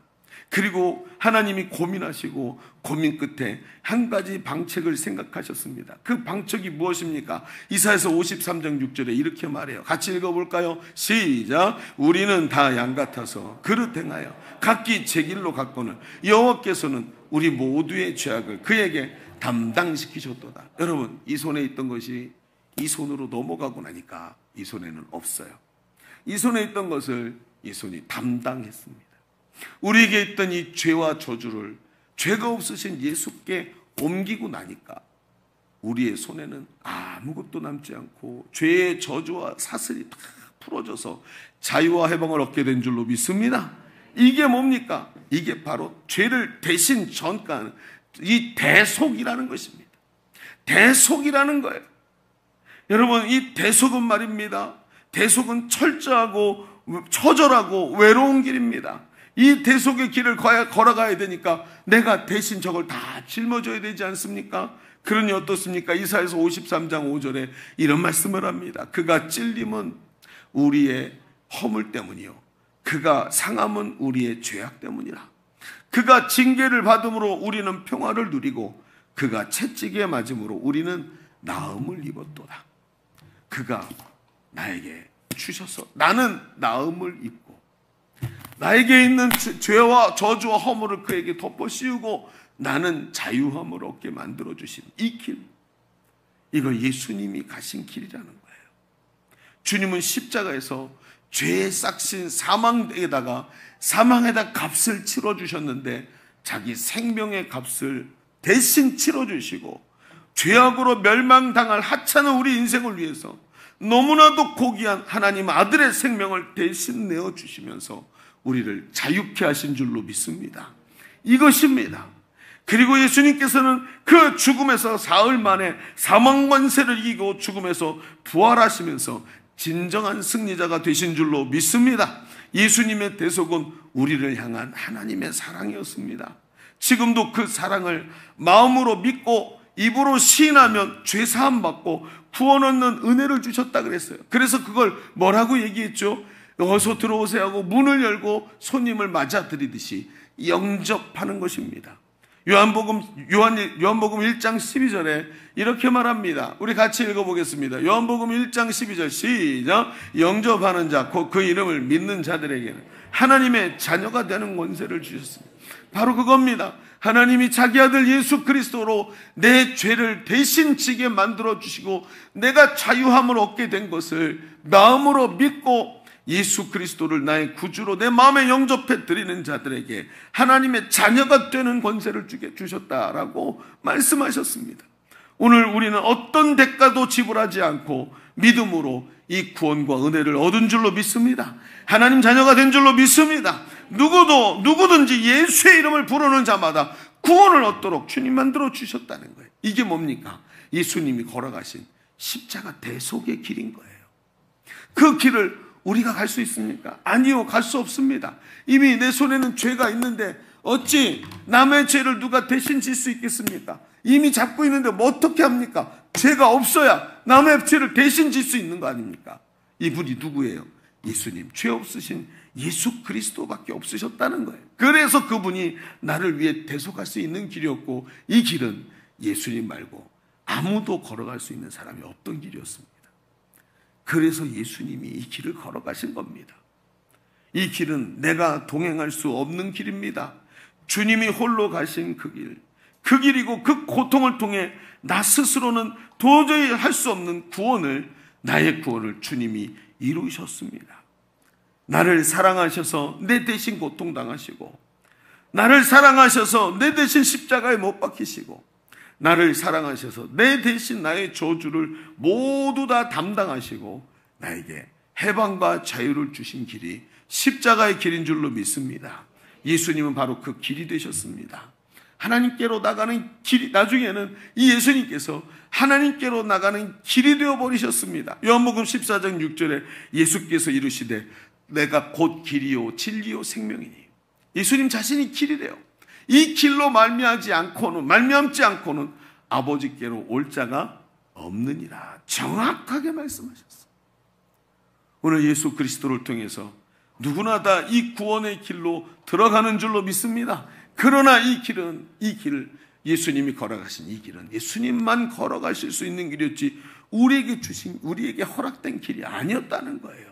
그리고 하나님이 고민하시고 고민 끝에 한 가지 방책을 생각하셨습니다. 그 방책이 무엇입니까? 이사야서 53장 6절에 이렇게 말해요. 같이 읽어볼까요? 시작. 우리는 다 양 같아서 그릇 행하여 각기 제 길로 갔거늘 여호와께서는 우리 모두의 죄악을 그에게 담당시키셨도다. 여러분, 이 손에 있던 것이 이 손으로 넘어가고 나니까 이 손에는 없어요. 이 손에 있던 것을 이 손이 담당했습니다. 우리에게 있던 이 죄와 저주를 죄가 없으신 예수께 옮기고 나니까 우리의 손에는 아무것도 남지 않고 죄의 저주와 사슬이 다 풀어져서 자유와 해방을 얻게 된 줄로 믿습니다. 이게 뭡니까? 이게 바로 죄를 대신 전가하는 이 대속이라는 것입니다. 대속이라는 거예요. 여러분, 이 대속은 말입니다. 대속은 철저하고 처절하고 외로운 길입니다. 이 대속의 길을 걸어가야 되니까 내가 대신 저걸 다 짊어져야 되지 않습니까? 그러니 어떻습니까? 이사야서 53장 5절에 이런 말씀을 합니다. 그가 찔림은 우리의 허물 때문이요, 그가 상함은 우리의 죄악 때문이라. 그가 징계를 받음으로 우리는 평화를 누리고 그가 채찍에 맞음으로 우리는 나음을 입었도다. 그가 나에게 주셔서 나는 나음을 입고 나에게 있는 죄와 저주와 허물을 그에게 덮어 씌우고 나는 자유함을 얻게 만들어주신 이 길, 이거 예수님이 가신 길이라는 거예요. 주님은 십자가에서 죄에 싹신 사망에다 값을 치러주셨는데 자기 생명의 값을 대신 치러주시고 죄악으로 멸망당할 하찮은 우리 인생을 위해서 너무나도 고귀한 하나님 아들의 생명을 대신 내어주시면서 우리를 자유케 하신 줄로 믿습니다. 이것입니다. 그리고 예수님께서는 그 죽음에서 사흘 만에 사망 권세를 이기고 죽음에서 부활하시면서 진정한 승리자가 되신 줄로 믿습니다. 예수님의 대속은 우리를 향한 하나님의 사랑이었습니다. 지금도 그 사랑을 마음으로 믿고 입으로 시인하면 죄사함 받고 구원 얻는 은혜를 주셨다 그랬어요. 그래서 그걸 뭐라고 얘기했죠? 어서 들어오세요 하고 문을 열고 손님을 맞아들이듯이 영접하는 것입니다. 요한복음 1장 12절에 이렇게 말합니다. 우리 같이 읽어보겠습니다. 요한복음 1장 12절 시작. 영접하는 자, 곧 그 이름을 믿는 자들에게는 하나님의 자녀가 되는 권세를 주셨습니다. 바로 그겁니다. 하나님이 자기 아들 예수 그리스도로 내 죄를 대신 지게 만들어 주시고 내가 자유함을 얻게 된 것을 마음으로 믿고 예수 그리스도를 나의 구주로 내 마음에 영접해 드리는 자들에게 하나님의 자녀가 되는 권세를 주셨다라고 말씀하셨습니다. 오늘 우리는 어떤 대가도 지불하지 않고 믿음으로 이 구원과 은혜를 얻은 줄로 믿습니다. 하나님 자녀가 된 줄로 믿습니다. 누구든지 예수의 이름을 부르는 자마다 구원을 얻도록 주님 만들어 주셨다는 거예요. 이게 뭡니까? 예수님이 걸어가신 십자가 대속의 길인 거예요. 그 길을 우리가 갈 수 있습니까? 아니요, 갈 수 없습니다. 이미 내 손에는 죄가 있는데 어찌 남의 죄를 누가 대신 질 수 있겠습니까? 이미 잡고 있는데 뭐 어떻게 합니까? 죄가 없어야 남의 죄를 대신 질 수 있는 거 아닙니까? 이분이 누구예요? 예수님, 죄 없으신 예수 그리스도밖에 없으셨다는 거예요. 그래서 그분이 나를 위해 대속할 수 있는 길이었고, 이 길은 예수님 말고 아무도 걸어갈 수 있는 사람이 없던 길이었습니다. 그래서 예수님이 이 길을 걸어가신 겁니다. 이 길은 내가 동행할 수 없는 길입니다. 주님이 홀로 가신 그 길이고 그 고통을 통해 나 스스로는 도저히 할 수 없는 나의 구원을 주님이 이루셨습니다. 나를 사랑하셔서 내 대신 고통당하시고, 나를 사랑하셔서 내 대신 십자가에 못 박히시고, 나를 사랑하셔서 내 대신 나의 저주를 모두 다 담당하시고 나에게 해방과 자유를 주신 길이 십자가의 길인 줄로 믿습니다. 예수님은 바로 그 길이 되셨습니다. 하나님께로 나가는 길이, 나중에는 이 예수님께서 하나님께로 나가는 길이 되어버리셨습니다. 요한복음 14장 6절에 예수께서 이르시되 내가 곧 길이요 진리요 생명이니. 예수님 자신이 길이래요. 이 길로 말미암지 않고는 아버지께로 올 자가 없느니라. 정확하게 말씀하셨어요. 오늘 예수 그리스도를 통해서 누구나 다 이 구원의 길로 들어가는 줄로 믿습니다. 그러나 이 길을 예수님이 걸어가신 이 길은 예수님만 걸어가실 수 있는 길이었지 우리에게 허락된 길이 아니었다는 거예요.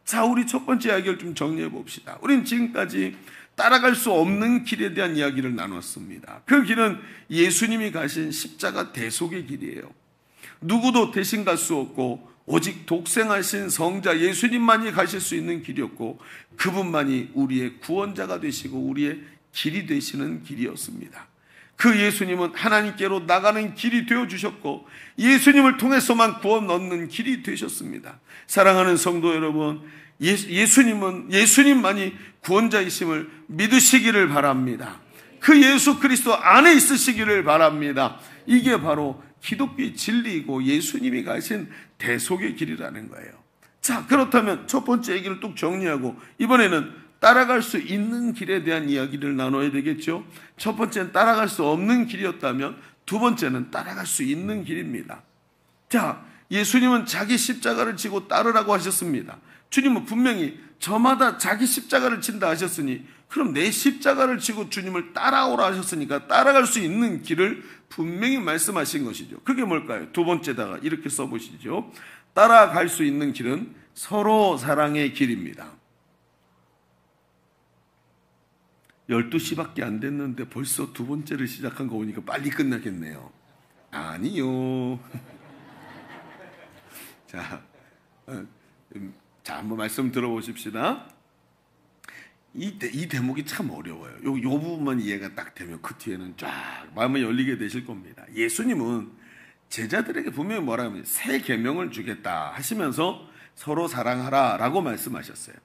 자, 우리 첫 번째 이야기를 좀 정리해 봅시다. 우리는 지금까지 따라갈 수 없는 길에 대한 이야기를 나눴습니다. 그 길은 예수님이 가신 십자가 대속의 길이에요. 누구도 대신 갈 수 없고 오직 독생하신 성자 예수님만이 가실 수 있는 길이었고, 그분만이 우리의 구원자가 되시고 우리의 길이 되시는 길이었습니다. 그 예수님은 하나님께로 나가는 길이 되어주셨고, 예수님을 통해서만 구원 얻는 길이 되셨습니다. 사랑하는 성도 여러분, 예수님만이 구원자이심을 믿으시기를 바랍니다. 그 예수 그리스도 안에 있으시기를 바랍니다. 이게 바로 기독교의 진리이고 예수님이 가신 대속의 길이라는 거예요. 자, 그렇다면 첫 번째 얘기를 뚝 정리하고 이번에는 따라갈 수 있는 길에 대한 이야기를 나눠야 되겠죠. 첫 번째는 따라갈 수 없는 길이었다면 두 번째는 따라갈 수 있는 길입니다. 자, 예수님은 자기 십자가를 지고 따르라고 하셨습니다. 주님은 분명히 저마다 자기 십자가를 진다 하셨으니, 그럼 내 십자가를 지고 주님을 따라오라 하셨으니까 따라갈 수 있는 길을 분명히 말씀하신 것이죠. 그게 뭘까요? 두 번째다가 이렇게 써보시죠. 따라갈 수 있는 길은 서로 사랑의 길입니다. 12시밖에 안 됐는데 벌써 두 번째를 시작한 거 보니까 빨리 끝나겠네요. 아니요. 자, 한번 말씀 들어보십시다. 이 대목이 참 어려워요. 요 부분만 이해가 딱 되면 그 뒤에는 쫙 마음이 열리게 되실 겁니다. 예수님은 제자들에게 분명히 뭐라 하면 새 계명을 주겠다 하시면서 서로 사랑하라 라고 말씀하셨어요.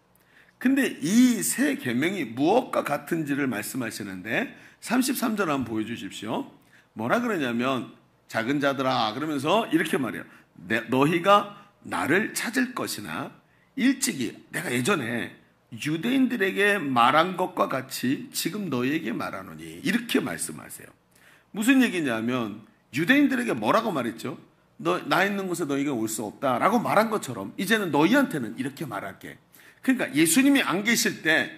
근데 이 새 계명이 무엇과 같은지를 말씀하시는데 33절 한번 보여주십시오. 뭐라 그러냐면 작은 자들아 그러면서 이렇게 말해요. 너희가 나를 찾을 것이나 일찍이 내가 예전에 유대인들에게 말한 것과 같이 지금 너희에게 말하노니, 이렇게 말씀하세요. 무슨 얘기냐면 유대인들에게 뭐라고 말했죠? 나 있는 곳에 너희가 올 수 없다라고 말한 것처럼 이제는 너희한테는 이렇게 말할게. 그러니까 예수님이 안 계실 때,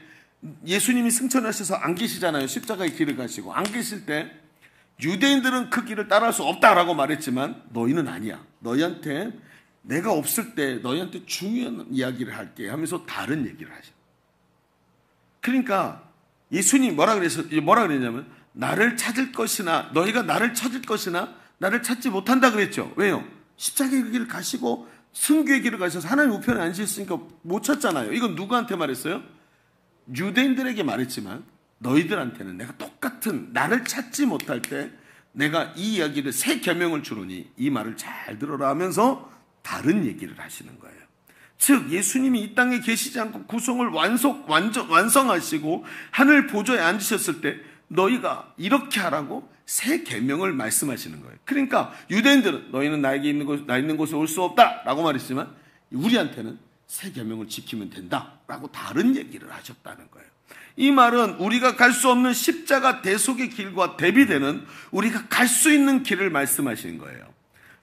예수님이 승천하셔서 안 계시잖아요. 십자가의 길을 가시고 안 계실 때 유대인들은 그 길을 따라할 수 없다라고 말했지만 너희는 아니야. 너희한테 내가 없을 때 너희한테 중요한 이야기를 할게 하면서 다른 얘기를 하셔. 그러니까 예수님이 뭐라 그랬냐면 나를 찾을 것이나 너희가 나를 찾을 것이나 나를 찾지 못한다 그랬죠. 왜요? 십자가의 길을 가시고 승교의 길을 가셔서 하나님 우편에 앉으셨으니까 못 찾잖아요. 이건 누구한테 말했어요? 유대인들에게 말했지만 너희들한테는 내가 똑같은 나를 찾지 못할 때 내가 이 이야기를 새 계명을 주노니 이 말을 잘 들어라 하면서 다른 얘기를 하시는 거예요. 즉 예수님이 이 땅에 계시지 않고 구성을 완성하시고 하늘 보좌에 앉으셨을 때 너희가 이렇게 하라고 새 계명을 말씀하시는 거예요. 그러니까 유대인들은 너희는 나 있는 곳에 올 수 없다 라고 말했지만 우리한테는 새 계명을 지키면 된다 라고 다른 얘기를 하셨다는 거예요. 이 말은 우리가 갈 수 없는 십자가 대속의 길과 대비되는 우리가 갈 수 있는 길을 말씀하시는 거예요.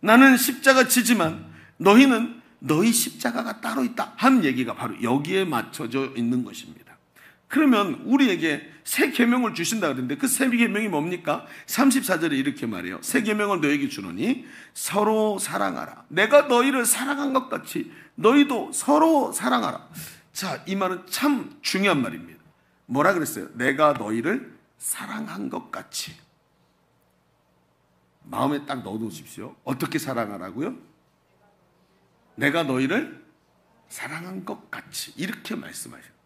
나는 십자가 지지만 너희는 너희 십자가가 따로 있다 한 얘기가 바로 여기에 맞춰져 있는 것입니다. 그러면 우리에게 새 계명을 주신다 그랬는데 그 새 계명이 뭡니까? 34절에 이렇게 말해요. 새 계명을 너에게 주노니 서로 사랑하라. 내가 너희를 사랑한 것 같이 너희도 서로 사랑하라. 자, 이 말은 참 중요한 말입니다. 뭐라 그랬어요? 내가 너희를 사랑한 것 같이. 마음에 딱 넣어놓으십시오. 어떻게 사랑하라고요? 내가 너희를 사랑한 것 같이. 이렇게 말씀하셔요.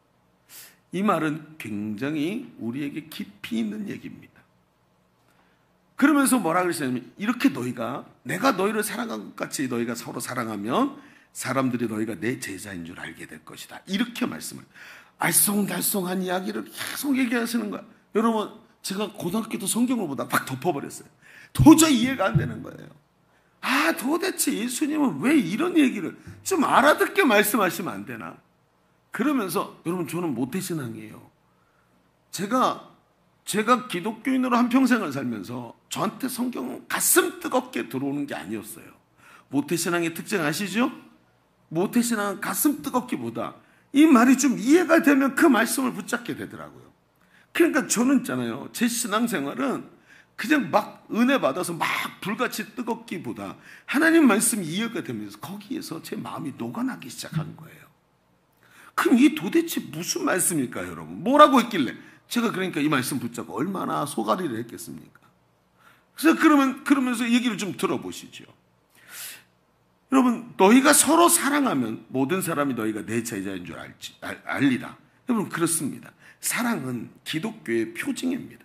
이 말은 굉장히 우리에게 깊이 있는 얘기입니다. 그러면서 뭐라 그러시냐면 이렇게 내가 너희를 사랑한 것 같이 너희가 서로 사랑하면 사람들이 너희가 내 제자인 줄 알게 될 것이다. 이렇게 말씀을 알쏭달쏭한 이야기를 계속 얘기하시는 거야. 여러분 제가 고등학교 때 성경을 보다가 막 덮어버렸어요. 도저히 이해가 안 되는 거예요. 도대체 예수님은 왜 이런 얘기를 좀 알아듣게 말씀하시면 안 되나. 그러면서 여러분 저는 모태신앙이에요. 제가 기독교인으로 한평생을 살면서 저한테 성경은 가슴 뜨겁게 들어오는 게 아니었어요. 모태신앙의 특징 아시죠? 모태신앙은 가슴 뜨겁기보다 이 말이 좀 이해가 되면 그 말씀을 붙잡게 되더라고요. 그러니까 저는 있잖아요. 제 신앙생활은 그냥 막 은혜 받아서 막 불같이 뜨겁기보다 하나님 말씀이 이해가 되면서 거기에서 제 마음이 녹아나기 시작한 거예요. 그럼 이게 도대체 무슨 말씀일까요, 여러분? 뭐라고 했길래 제가 그러니까 이 말씀 붙잡고 얼마나 소가리를 했겠습니까? 그래서 그러면서 얘기를 좀 들어보시죠. 여러분, 너희가 서로 사랑하면 모든 사람이 너희가 내 제자인 줄 알리라. 여러분, 그렇습니다. 사랑은 기독교의 표징입니다.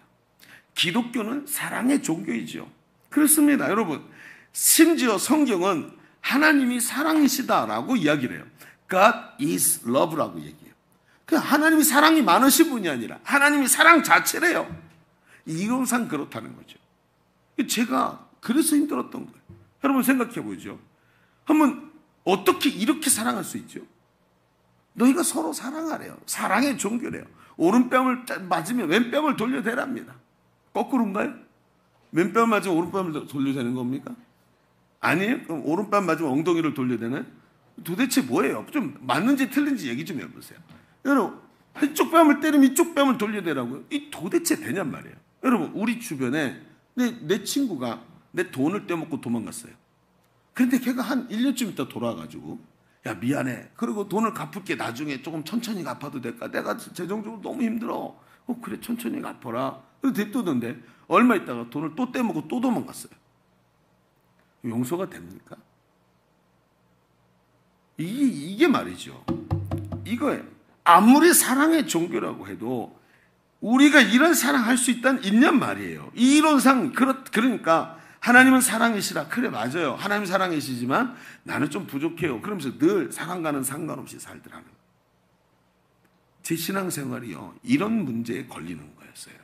기독교는 사랑의 종교이죠. 그렇습니다. 여러분, 심지어 성경은 하나님이 사랑이시다라고 이야기를 해요. God is love라고 얘기해요. 하나님이 사랑이 많으신 분이 아니라 하나님이 사랑 자체래요. 이론상 그렇다는 거죠. 제가 그래서 힘들었던 거예요. 여러분 생각해 보죠. 한번 어떻게 이렇게 사랑할 수 있죠? 너희가 서로 사랑하래요. 사랑의 종교래요. 오른뺨을 맞으면 왼뺨을 돌려대랍니다. 거꾸로인가요? 왼뺨 맞으면 오른뺨을 돌려대는 겁니까? 아니에요? 그럼 오른뺨 맞으면 엉덩이를 돌려대나요? 도대체 뭐예요? 좀 맞는지 틀린지 얘기 좀 해보세요. 여러분, 한쪽 뺨을 때리면 이쪽 뺨을 돌려대라고요? 이 도대체 되냔 말이에요. 여러분, 우리 주변에 내 친구가 내 돈을 떼먹고 도망갔어요. 그런데 걔가 한 1년쯤 있다 돌아와가지고 야 미안해. 그리고 돈을 갚을게. 나중에 조금 천천히 갚아도 될까? 내가 재정적으로 너무 힘들어. 그래 천천히 갚아라. 그래서 냅두던데 얼마 있다가 돈을 또 떼먹고 또 도망갔어요. 용서가 됩니까? 이게 말이죠. 이거예요. 아무리 사랑의 종교라고 해도 우리가 이런 사랑할 수 있냔 말이에요. 이론상 그러니까 하나님은 사랑이시라. 그래 맞아요. 하나님 사랑이시지만 나는 좀 부족해요. 그러면서 늘 사랑과는 상관없이 살더라는 거예요. 제 신앙생활이요. 이런 문제에 걸리는 거였어요.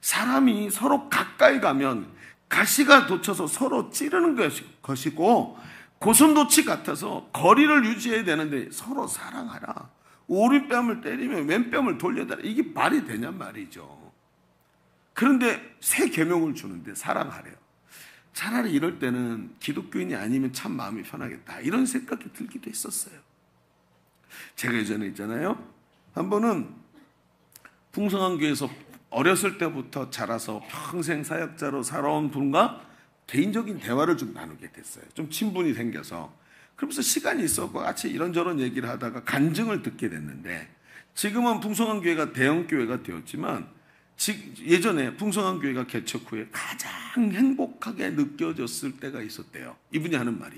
사람이 서로 가까이 가면 가시가 돋쳐서 서로 찌르는 것이고 고슴도치 같아서 거리를 유지해야 되는데 서로 사랑하라. 오른뺨을 때리면 왼뺨을 돌려달라. 이게 말이 되냔 말이죠. 그런데 새 계명을 주는데 사랑하래요. 차라리 이럴 때는 기독교인이 아니면 참 마음이 편하겠다. 이런 생각이 들기도 했었어요. 제가 예전에 있잖아요. 한 번은 풍성한 교회에서 어렸을 때부터 자라서 평생 사역자로 살아온 분과 개인적인 대화를 좀 나누게 됐어요. 좀 친분이 생겨서. 그러면서 시간이 있었고 같이 이런저런 얘기를 하다가 간증을 듣게 됐는데 지금은 풍성한 교회가 대형 교회가 되었지만 예전에 풍성한 교회가 개척 후에 가장 행복하게 느껴졌을 때가 있었대요. 이분이 하는 말이.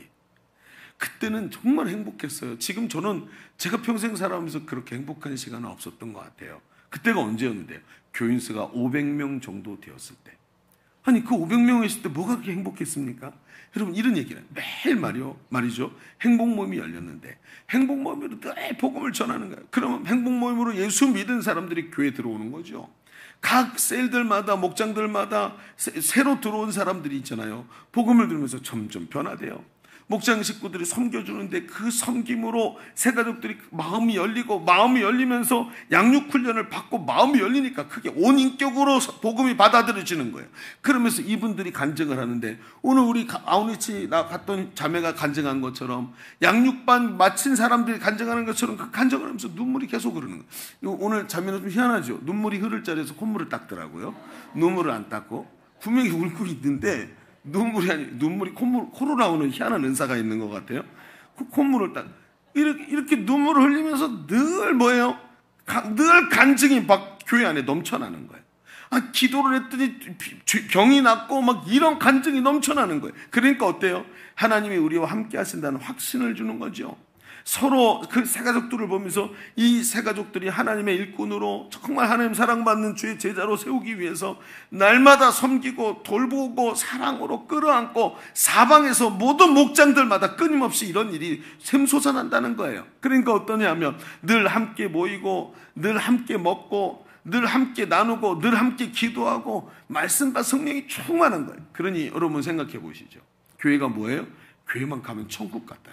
그때는 정말 행복했어요. 지금 저는 제가 평생 살아오면서 그렇게 행복한 시간은 없었던 것 같아요. 그때가 언제였는데요? 교인 수가 500명 정도 되었을 때. 아니, 그 500명 있을 때 뭐가 그렇게 행복했습니까? 여러분, 이런 얘기는 매일 말이죠. 행복 모임이 열렸는데 행복 모임으로 늘 복음을 전하는 거예요. 그러면 행복 모임으로 예수 믿은 사람들이 교회에 들어오는 거죠. 각 셀들마다, 목장들마다 새로 들어온 사람들이 있잖아요. 복음을 들으면서 점점 변화돼요. 목장 식구들이 섬겨주는데 그 섬김으로 새가족들이 마음이 열리면서 양육훈련을 받고 마음이 열리니까 그게 온 인격으로 복음이 받아들여지는 거예요. 그러면서 이분들이 간증을 하는데, 오늘 우리 아우니치 나 갔던 자매가 간증한 것처럼, 양육반 마친 사람들이 간증하는 것처럼 그 간증을 하면서 눈물이 계속 흐르는 거예요. 오늘 자매는 좀 희한하죠. 눈물이 흐를 자리에서 콧물을 닦더라고요. 눈물을 안 닦고 분명히 울고 있는데 눈물이 코로 나오는 희한한 은사가 있는 것 같아요. 그 콧물을 딱 이렇게 눈물을 흘리면서 늘 뭐예요? 늘 간증이 막 교회 안에 넘쳐나는 거예요. 기도를 했더니 병이 낫고 막 이런 간증이 넘쳐나는 거예요. 그러니까 어때요? 하나님이 우리와 함께 하신다는 확신을 주는 거죠. 서로 그 새가족들을 보면서 이 새가족들이 하나님의 일꾼으로 정말 하나님 사랑받는 주의 제자로 세우기 위해서 날마다 섬기고 돌보고 사랑으로 끌어안고 사방에서 모든 목장들마다 끊임없이 이런 일이 샘솟아난다는 거예요. 그러니까 어떠냐면 늘 함께 모이고 늘 함께 먹고 늘 함께 나누고 늘 함께 기도하고 말씀과 성령이 충만한 거예요. 그러니 여러분 생각해 보시죠. 교회가 뭐예요? 교회만 가면 천국 같다.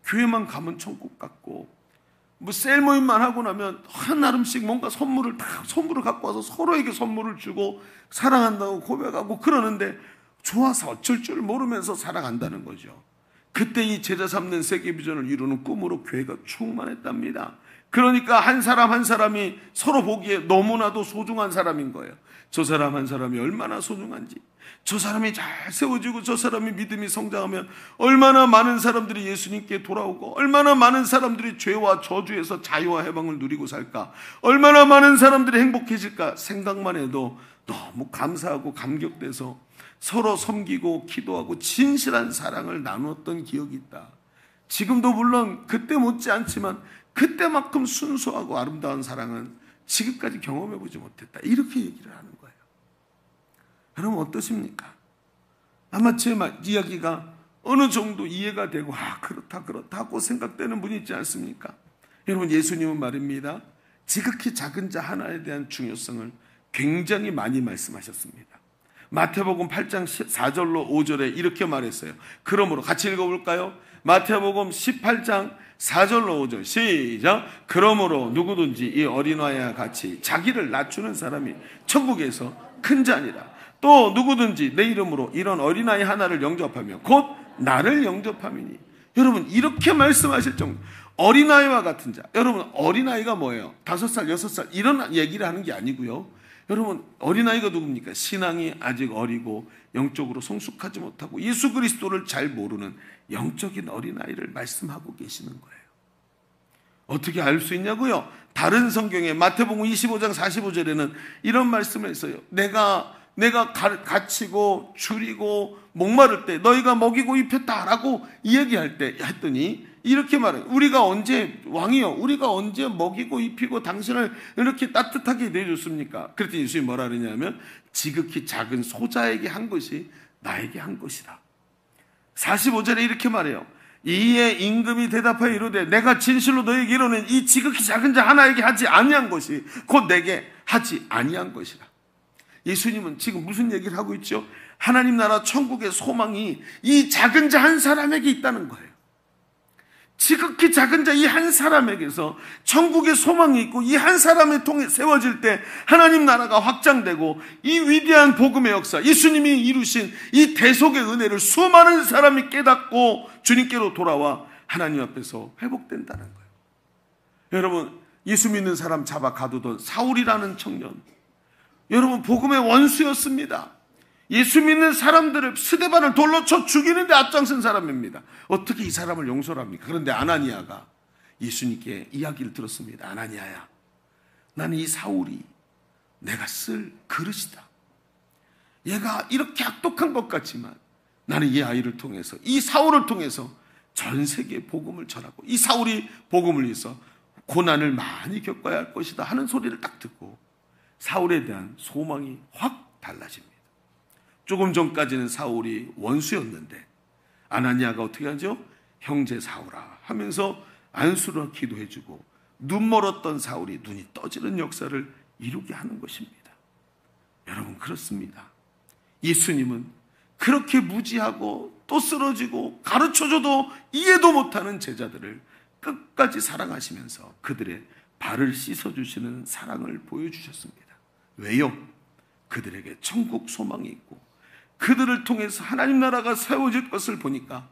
교회만 가면 천국 같고, 셀 모임만 하고 나면 나름씩 뭔가 선물을 갖고 와서 서로에게 선물을 주고 사랑한다고 고백하고 그러는데 좋아서 어쩔 줄 모르면서 살아간다는 거죠. 그때 이 제자 삼는 세계 비전을 이루는 꿈으로 교회가 충만했답니다. 그러니까 한 사람 한 사람이 서로 보기에 너무나도 소중한 사람인 거예요. 저 사람 한 사람이 얼마나 소중한지, 저 사람이 잘 세워지고 저 사람이 믿음이 성장하면 얼마나 많은 사람들이 예수님께 돌아오고 얼마나 많은 사람들이 죄와 저주에서 자유와 해방을 누리고 살까, 얼마나 많은 사람들이 행복해질까 생각만 해도 너무 감사하고 감격돼서 서로 섬기고 기도하고 진실한 사랑을 나누었던 기억이 있다. 지금도 물론 그때 못지않지만 그때만큼 순수하고 아름다운 사랑은 지금까지 경험해보지 못했다. 이렇게 얘기를 하는 거예요. 여러분 어떠십니까? 아마 제 이야기가 어느 정도 이해가 되고 그렇다 하고 생각되는 분이 있지 않습니까? 여러분, 예수님은 말입니다, 지극히 작은 자 하나에 대한 중요성을 굉장히 많이 말씀하셨습니다. 마태복음 8장 4절로 5절에 이렇게 말했어요. 그러므로 같이 읽어볼까요? 마태복음 18장 4절로 5절 시작. 그러므로 누구든지 이 어린아이와 같이 자기를 낮추는 사람이 천국에서 큰 자니라. 또 누구든지 내 이름으로 이런 어린아이 하나를 영접하며 곧 나를 영접함이니. 여러분, 이렇게 말씀하실 정도, 어린아이와 같은 자. 여러분, 어린아이가 뭐예요? 5살, 6살 이런 얘기를 하는 게 아니고요. 여러분, 어린아이가 누굽니까? 신앙이 아직 어리고 영적으로 성숙하지 못하고 예수 그리스도를 잘 모르는 영적인 어린아이를 말씀하고 계시는 거예요. 어떻게 알 수 있냐고요? 다른 성경에 마태복음 25장 45절에는 이런 말씀을 했어요. 내가 갇히고 줄이고 목마를 때 너희가 먹이고 입혔다라고 이야기할 때 했더니 이렇게 말해요. 우리가 언제 왕이요, 우리가 언제 먹이고 입히고 당신을 이렇게 따뜻하게 내줬습니까? 그랬더니 예수님이 뭐라 그러냐면 지극히 작은 소자에게 한 것이 나에게 한 것이다. 45절에 이렇게 말해요. 이에 임금이 대답하여 이르되 내가 진실로 너에게 이르는 이 지극히 작은 자 하나에게 하지 아니한 것이 곧 내게 하지 아니한 것이라. 예수님은 지금 무슨 얘기를 하고 있죠? 하나님 나라 천국의 소망이 이 작은 자 한 사람에게 있다는 거예요. 지극히 작은 자 이 한 사람에게서 천국의 소망이 있고 이 한 사람을 통해 세워질 때 하나님 나라가 확장되고 이 위대한 복음의 역사, 예수님이 이루신 이 대속의 은혜를 수많은 사람이 깨닫고 주님께로 돌아와 하나님 앞에서 회복된다는 거예요. 여러분, 예수 믿는 사람 잡아 가두던 사울이라는 청년, 여러분 복음의 원수였습니다. 예수 믿는 사람들을 스데반을 돌로 쳐 죽이는데 앞장선 사람입니다. 어떻게 이 사람을 용서를 합니까? 그런데 아나니아가 예수님께 이야기를 들었습니다. 아나니아야, 나는 이 사울이 내가 쓸 그릇이다. 얘가 이렇게 악독한 것 같지만 나는 이 아이를 통해서, 이 사울을 통해서 전 세계에 복음을 전하고, 이 사울이 복음을 위해서 고난을 많이 겪어야 할 것이다 하는 소리를 딱 듣고 사울에 대한 소망이 확 달라집니다. 조금 전까지는 사울이 원수였는데 아나니아가 어떻게 하죠? 형제 사울아 하면서 안수로 기도해주고 눈 멀었던 사울이 눈이 떠지는 역사를 이루게 하는 것입니다. 여러분, 그렇습니다. 예수님은 그렇게 무지하고 또 쓰러지고 가르쳐줘도 이해도 못하는 제자들을 끝까지 사랑하시면서 그들의 발을 씻어주시는 사랑을 보여주셨습니다. 왜요? 그들에게 천국 소망이 있고 그들을 통해서 하나님 나라가 세워질 것을 보니까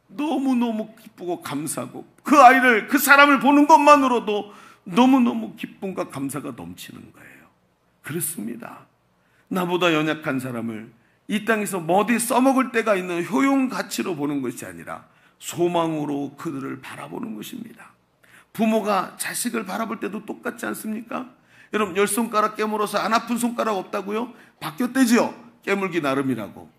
너무너무 기쁘고 감사하고 그 아이를, 그 사람을 보는 것만으로도 너무너무 기쁨과 감사가 넘치는 거예요. 그렇습니다. 나보다 연약한 사람을 이 땅에서 어디 써먹을 때가 있는 효용 가치로 보는 것이 아니라 소망으로 그들을 바라보는 것입니다. 부모가 자식을 바라볼 때도 똑같지 않습니까? 여러분, 10손가락 깨물어서 안 아픈 손가락 없다고요? 바뀌었대지요? 깨물기 나름이라고.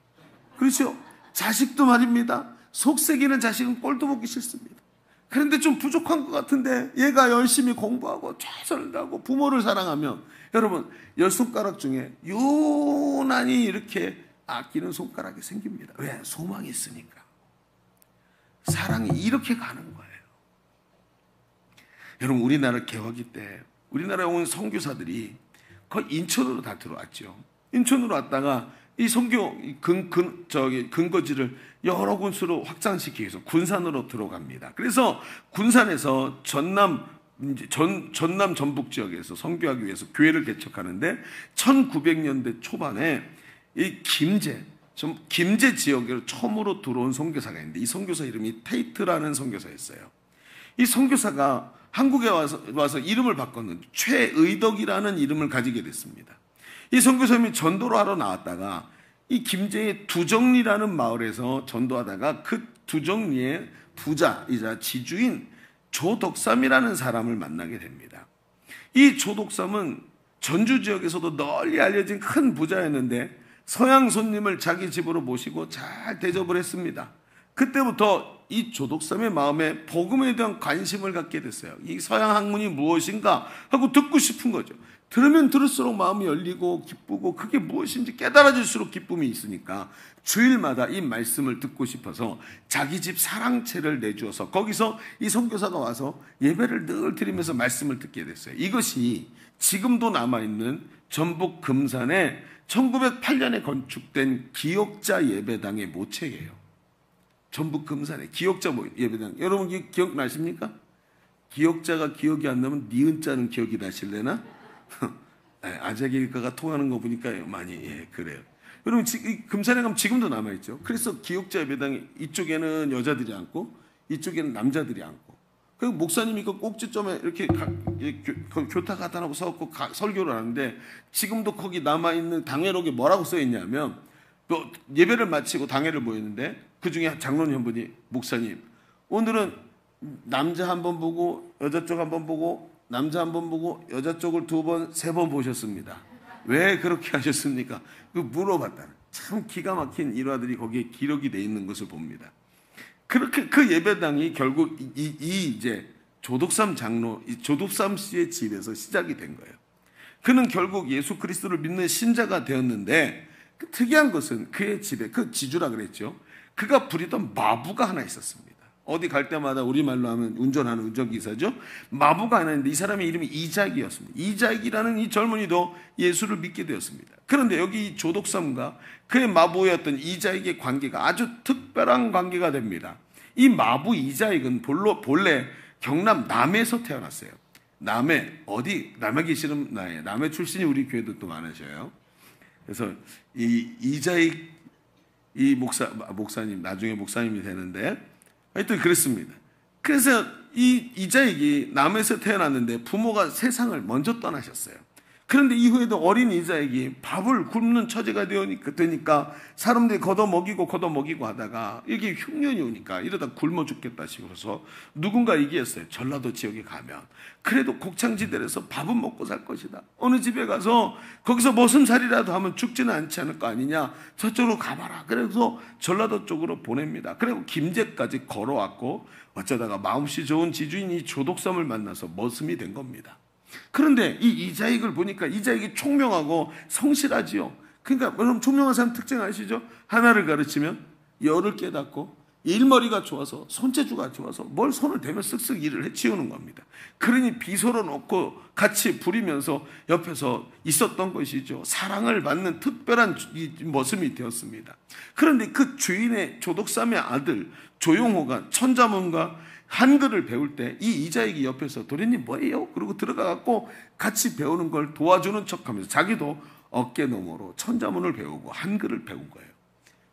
그렇죠? 자식도 말입니다. 속색이는 자식은 꼴도 보기 싫습니다. 그런데 좀 부족한 것 같은데 얘가 열심히 공부하고 최선을 다하고 부모를 사랑하면 여러분, 10손가락 중에 유난히 이렇게 아끼는 손가락이 생깁니다. 왜? 소망이 있으니까. 사랑이 이렇게 가는 거예요. 여러분, 우리나라 개화기 때 우리나라에 온 선교사들이 거의 인천으로 다 들어왔죠. 인천으로 왔다가 이 선교 근거지를 여러 곳으로 확장시키기 위해서 군산으로 들어갑니다. 그래서 군산에서 전남 전북 지역에서 선교하기 위해서 교회를 개척하는데 1900년대 초반에 이 김제 지역으로 처음으로 들어온 선교사가 있는데 이 선교사 이름이 테이트라는 선교사였어요. 이 선교사가 한국에 와서 이름을 바꿨는데 최의덕이라는 이름을 가지게 됐습니다. 이 선교사님이 전도를 하러 나왔다가 이 김제의 두정리라는 마을에서 전도하다가 그 두정리의 부자이자 지주인 조덕삼이라는 사람을 만나게 됩니다. 이 조덕삼은 전주 지역에서도 널리 알려진 큰 부자였는데 서양 손님을 자기 집으로 모시고 잘 대접을 했습니다. 그때부터 이 조덕삼의 마음에 복음에 대한 관심을 갖게 됐어요. 이 서양 학문이 무엇인가 하고 듣고 싶은 거죠. 들으면 들을수록 마음이 열리고 기쁘고 그게 무엇인지 깨달아질수록 기쁨이 있으니까 주일마다 이 말씀을 듣고 싶어서 자기 집 사랑채를 내주어서 거기서 이 선교사가 와서 예배를 늘 드리면서 말씀을 듣게 됐어요. 이것이 지금도 남아있는 전북 금산에 1908년에 건축된 기억자 예배당의 모체예요. 전북 금산의 기억자 예배당. 여러분 기억나십니까? 기억자가 기억이 안 나면 니은자는 기억이 나실래나? 아재개가가 통하는 거 보니까 많이 그래요. 여러분 금산에 가면 지금도 남아있죠. 그래서 기억자 예배당에 이쪽에는 여자들이 앉고 이쪽에는 남자들이 앉고 그 목사님이 그 꼭지점에 이렇게 교탁 갖다 놓고 서갖고 설교를 하는데 지금도 거기 남아있는 당회록에 뭐라고 써있냐면 예배를 마치고 당회를 모였는데 그 중에 장로님 한 분이 목사님 오늘은 남자 한 번 보고 여자 쪽 한 번 보고 남자 한 번 보고 여자 쪽을 2번, 3번 보셨습니다. 왜 그렇게 하셨습니까? 그 물어봤다. 참 기가 막힌 일화들이 거기에 기록이 돼 있는 것을 봅니다. 그렇게 그 예배당이 결국 이제 조덕삼 장로, 조덕삼 씨의 집에서 시작이 된 거예요. 그는 결국 예수 그리스도를 믿는 신자가 되었는데 그 특이한 것은 그의 집에 그 지주라 그랬죠. 그가 부리던 마부가 하나 있었습니다. 어디 갈 때마다 우리말로 하면 운전하는 운전기사죠. 마부가 하나 있는데 이 사람의 이름이 이작이었습니다. 이작이라는 이 젊은이도 예수를 믿게 되었습니다. 그런데 여기 조덕삼과 그의 마부였던 이작의 관계가 아주 특별한 관계가 됩니다. 이 마부 이작은 본래 경남 남해에서 태어났어요. 남해 어디 남해 계시는 남해 출신이 우리 교회도 또 많으셔요. 그래서 이 이작 이 목사님 나중에 목사님이 되는데 하여튼 그랬습니다. 그래서 이 이자익이 남에서 태어났는데 부모가 세상을 먼저 떠나셨어요. 그런데 이후에도 어린 이자익이 밥을 굶는 처지가 되니까 사람들이 걷어먹이고 하다가 이게 흉년이 오니까 이러다 굶어 죽겠다 싶어서 누군가 얘기했어요. 전라도 지역에 가면 그래도 곡창지대에서 밥은 먹고 살 것이다. 어느 집에 가서 거기서 머슴살이라도 하면 죽지는 않지 않을 거 아니냐. 저쪽으로 가봐라. 그래서 전라도 쪽으로 보냅니다. 그리고 김제까지 걸어왔고 어쩌다가 마음씨 좋은 지주인이 조독삼을 만나서 머슴이 된 겁니다. 그런데 이 이자익을 보니까 이자익이 총명하고 성실하지요. 그러니까 여러분 총명한 사람 특징 아시죠? 하나를 가르치면 열을 깨닫고 일머리가 좋아서 손재주가 좋아서 뭘 손을 대면 쓱쓱 일을 해치우는 겁니다. 그러니 비서로 놓고 같이 부리면서 옆에서 있었던 것이죠. 사랑을 받는 특별한 머슴이 되었습니다. 그런데 그 주인의 조독삼의 아들 조용호가 천자문과 한글을 배울 때 이 이자익이 옆에서 도련님 뭐예요? 그러고 들어가갖고 같이 배우는 걸 도와주는 척하면서 자기도 어깨너머로 천자문을 배우고 한글을 배운 거예요.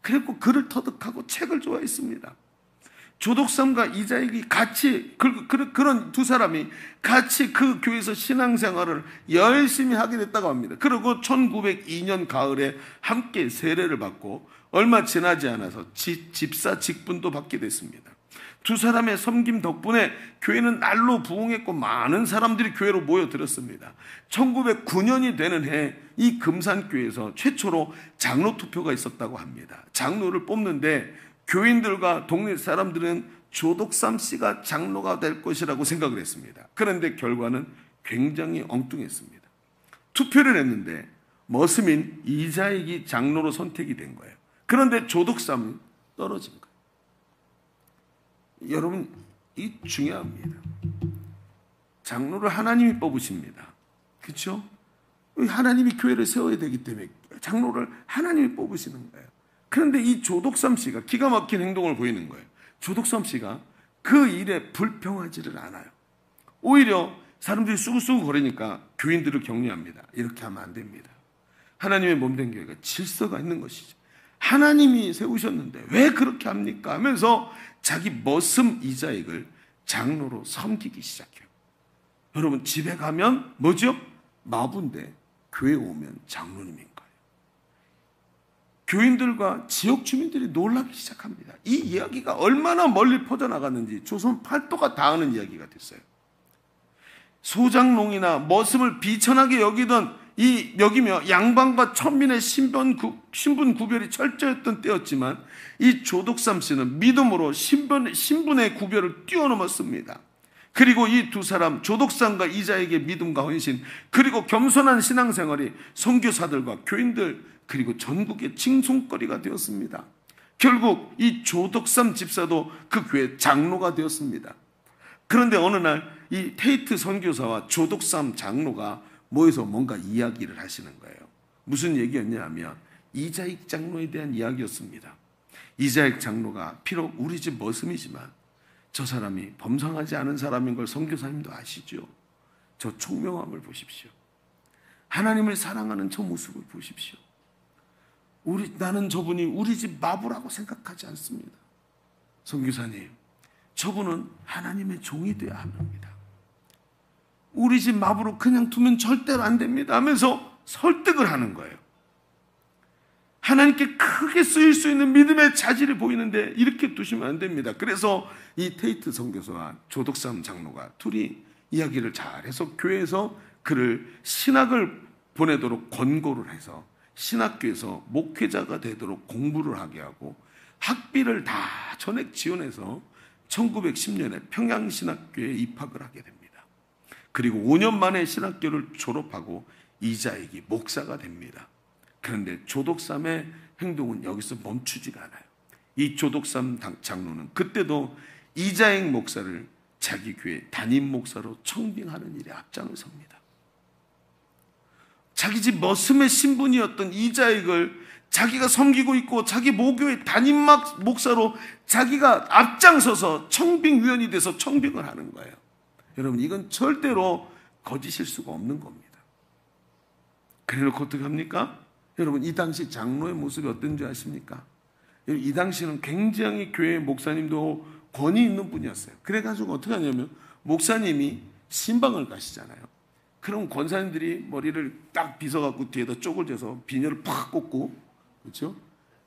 그리고 글을 터득하고 책을 좋아했습니다. 조독삼과 이자익이 같이 그런 두 사람이 같이 그 교회에서 신앙생활을 열심히 하게 됐다고 합니다. 그리고 1902년 가을에 함께 세례를 받고 얼마 지나지 않아서 집사 직분도 받게 됐습니다. 두 사람의 섬김 덕분에 교회는 날로 부흥했고 많은 사람들이 교회로 모여들었습니다. 1909년이 되는 해 이 금산교회에서 최초로 장로 투표가 있었다고 합니다. 장로를 뽑는데 교인들과 동네 사람들은 조독삼 씨가 장로가 될 것이라고 생각을 했습니다. 그런데 결과는 굉장히 엉뚱했습니다. 투표를 했는데 머슴인 이자익이 장로로 선택이 된 거예요. 그런데 조독삼이 떨어진 거예요. 여러분, 이 중요합니다. 장로를 하나님이 뽑으십니다. 그렇죠? 하나님이 교회를 세워야 되기 때문에 장로를 하나님이 뽑으시는 거예요. 그런데 이 조독삼 씨가 기가 막힌 행동을 보이는 거예요. 조독삼 씨가 그 일에 불평하지를 않아요. 오히려 사람들이 쑥쑥 거리니까 교인들을 격려합니다. 이렇게 하면 안 됩니다. 하나님의 몸된 교회가 질서가 있는 것이죠. 하나님이 세우셨는데 왜 그렇게 합니까? 하면서 자기 머슴 이자익을 장로로 섬기기 시작해요. 여러분, 집에 가면 뭐죠? 마부인데 교회 오면 장로님인 거예요. 교인들과 지역 주민들이 놀라기 시작합니다. 이 이야기가 얼마나 멀리 퍼져나갔는지 조선 팔도가 다 아는 이야기가 됐어요. 소장농이나 머슴을 비천하게 여기며 양반과 천민의 신분 구별이 철저했던 때였지만 이 조독삼 씨는 믿음으로 신분의 구별을 뛰어넘었습니다. 그리고 이 두 사람 조독삼과 이자익의 믿음과 헌신 그리고 겸손한 신앙생활이 선교사들과 교인들 그리고 전국의 칭송거리가 되었습니다. 결국 이 조독삼 집사도 그 교회 장로가 되었습니다. 그런데 어느 날 이 테이트 선교사와 조독삼 장로가 모여서 뭔가 이야기를 하시는 거예요. 무슨 얘기였냐 하면 이자익 장로에 대한 이야기였습니다. 이자익 장로가 비록 우리 집 머슴이지만 저 사람이 범상하지 않은 사람인 걸 선교사님도 아시죠? 저 총명함을 보십시오. 하나님을 사랑하는 저 모습을 보십시오. 나는 저분이 우리 집 마부라고 생각하지 않습니다. 선교사님, 저분은 하나님의 종이 되어야 합니다. 우리 집 마부로 그냥 두면 절대로 안 됩니다 하면서 설득을 하는 거예요. 하나님께 크게 쓰일 수 있는 믿음의 자질이 보이는데 이렇게 두시면 안 됩니다. 그래서 이 테이트 선교사와 조독삼 장로가 둘이 이야기를 잘해서 교회에서 그를 신학을 보내도록 권고를 해서 신학교에서 목회자가 되도록 공부를 하게 하고 학비를 다 전액 지원해서 1910년에 평양신학교에 입학을 하게 됩니다. 그리고 5년 만에 신학교를 졸업하고 이자익이 목사가 됩니다. 그런데 조독삼의 행동은 여기서 멈추지가 않아요. 이 조독삼 장로는 그때도 이자익 목사를 자기 교회 담임 목사로 청빙하는 일에 앞장을 섭니다. 자기 집 머슴의 신분이었던 이자익을 자기가 섬기고 있고 자기 모교의 담임 목사로 자기가 앞장서서 청빙위원이 돼서 청빙을 하는 거예요. 여러분, 이건 절대로 거짓일 수가 없는 겁니다. 그래놓고 어떻게 합니까? 여러분, 이 당시 장로의 모습이 어떤지 아십니까? 이 당시는 굉장히 교회 목사님도 권위 있는 분이었어요. 그래가지고 어떻게 하냐면 목사님이 신방을 가시잖아요. 그럼 권사님들이 머리를 딱 빗어갖고 뒤에다 쪽을 대서 비녀를 팍 꽂고, 그렇죠?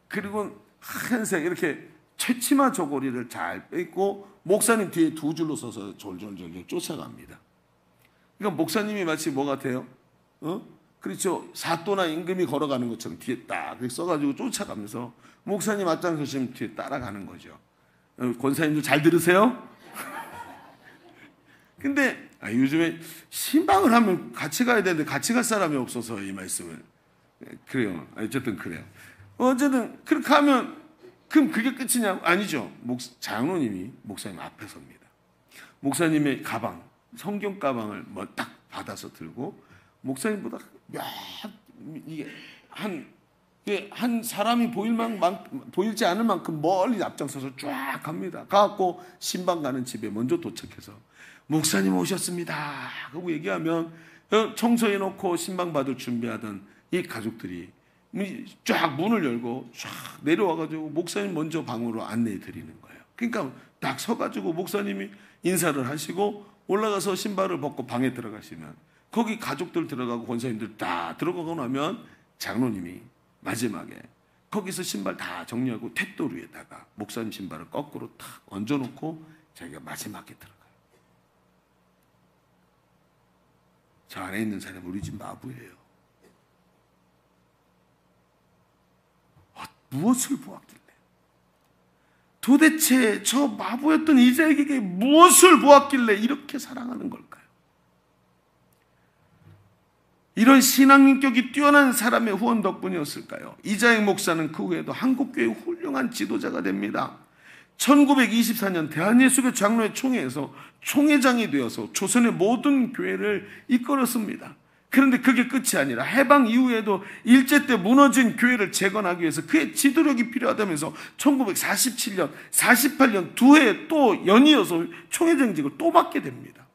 그리고 하얀색 이렇게 채치마 저고리를 잘 빼고 목사님 뒤에 두 줄로 서서 졸졸졸 쫓아갑니다. 그러니까 목사님이 마치 뭐 같아요? 그렇죠. 사또나 임금이 걸어가는 것처럼 뒤에 딱 써가지고 쫓아가면서 목사님 앞장서시면 뒤에 따라가는 거죠. 권사님들 잘 들으세요? 근데 요즘에 신방을 하면 같이 가야 되는데 같이 갈 사람이 없어서 이 말씀을. 그래요. 어쨌든 그래요. 어쨌든 그렇게 하면 그럼 그게 끝이냐? 아니죠. 장로님이 목사님 앞에 섭니다. 목사님의 가방, 성경 가방을 뭐 딱 받아서 들고 목사님보다 이게 한 사람이 보이지 않을 만큼 멀리 앞장서서 쫙 갑니다. 가갖고 신방 가는 집에 먼저 도착해서 목사님 오셨습니다 하고 얘기하면 청소해놓고 신방 받을 준비하던 이 가족들이 쫙 문을 열고 쫙 내려와가지고 목사님 먼저 방으로 안내해 드리는 거예요. 그러니까 딱 서가지고 목사님이 인사를 하시고 올라가서 신발을 벗고 방에 들어가시면 거기 가족들 들어가고 권사님들 다 들어가고 나면 장로님이 마지막에 거기서 신발 다 정리하고 택도 위에다가 목사님 신발을 거꾸로 탁 얹어놓고 자기가 마지막에 들어가요. 저 안에 있는 사람은 우리 집 마부예요. 무엇을 보았길래? 도대체 저 마부였던 이자에게 무엇을 보았길래 이렇게 사랑하는 걸까요? 이런 신앙인격이 뛰어난 사람의 후원 덕분이었을까요? 이자익 목사는 그 후에도 한국교회의 훌륭한 지도자가 됩니다. 1924년 대한예수교 장로회 총회에서 총회장이 되어서 조선의 모든 교회를 이끌었습니다. 그런데 그게 끝이 아니라 해방 이후에도 일제 때 무너진 교회를 재건하기 위해서 그의 지도력이 필요하다면서 1947년, 48년 두 해에 또 연이어서 총회장직을 또 맡게 됩니다.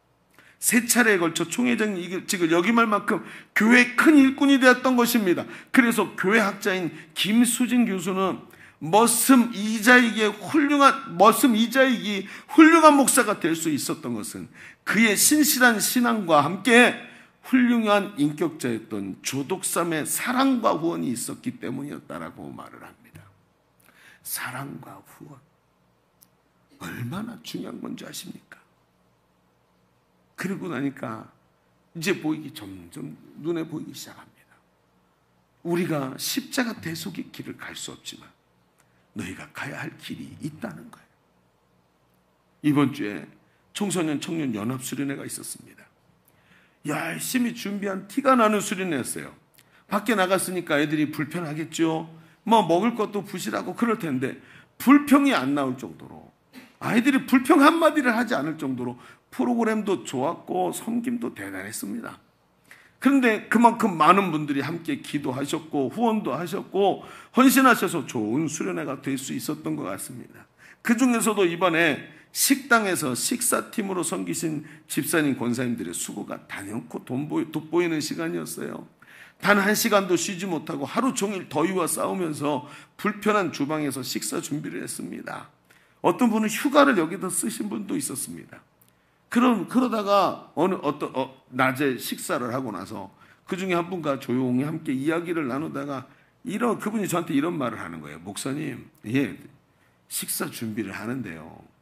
세 차례에 걸쳐 총회장직을 역임할 만큼 교회의 큰 일꾼이 되었던 것입니다. 그래서 교회학자인 김수진 교수는 머슴 이자익이 훌륭한 목사가 될 수 있었던 것은 그의 신실한 신앙과 함께 훌륭한 인격자였던 조독삼의 사랑과 후원이 있었기 때문이었다라고 말을 합니다. 사랑과 후원 얼마나 중요한 건지 아십니까? 그러고 나니까 이제 점점 눈에 보이기 시작합니다. 우리가 십자가 대속의 길을 갈 수 없지만 너희가 가야 할 길이 있다는 거예요. 이번 주에 청소년 청년 연합 수련회가 있었습니다. 열심히 준비한 티가 나는 수련회였어요. 밖에 나갔으니까 애들이 불편하겠죠. 뭐 먹을 것도 부실하고 그럴 텐데 불평이 안 나올 정도로 아이들이 불평 한마디를 하지 않을 정도로 프로그램도 좋았고 섬김도 대단했습니다. 그런데 그만큼 많은 분들이 함께 기도하셨고 후원도 하셨고 헌신하셔서 좋은 수련회가 될 수 있었던 것 같습니다. 그 중에서도 이번에 식당에서 식사팀으로 섬기신 집사님 권사님들의 수고가 단연코 돋보이는 시간이었어요. 단 한 시간도 쉬지 못하고 하루 종일 더위와 싸우면서 불편한 주방에서 식사 준비를 했습니다. 어떤 분은 휴가를 여기다 쓰신 분도 있었습니다. 그러다가 낮에 식사를 하고 나서 그 중에 한 분과 조용히 함께 이야기를 나누다가 그분이 저한테 이런 말을 하는 거예요. 목사님, 식사 준비를 하는데요.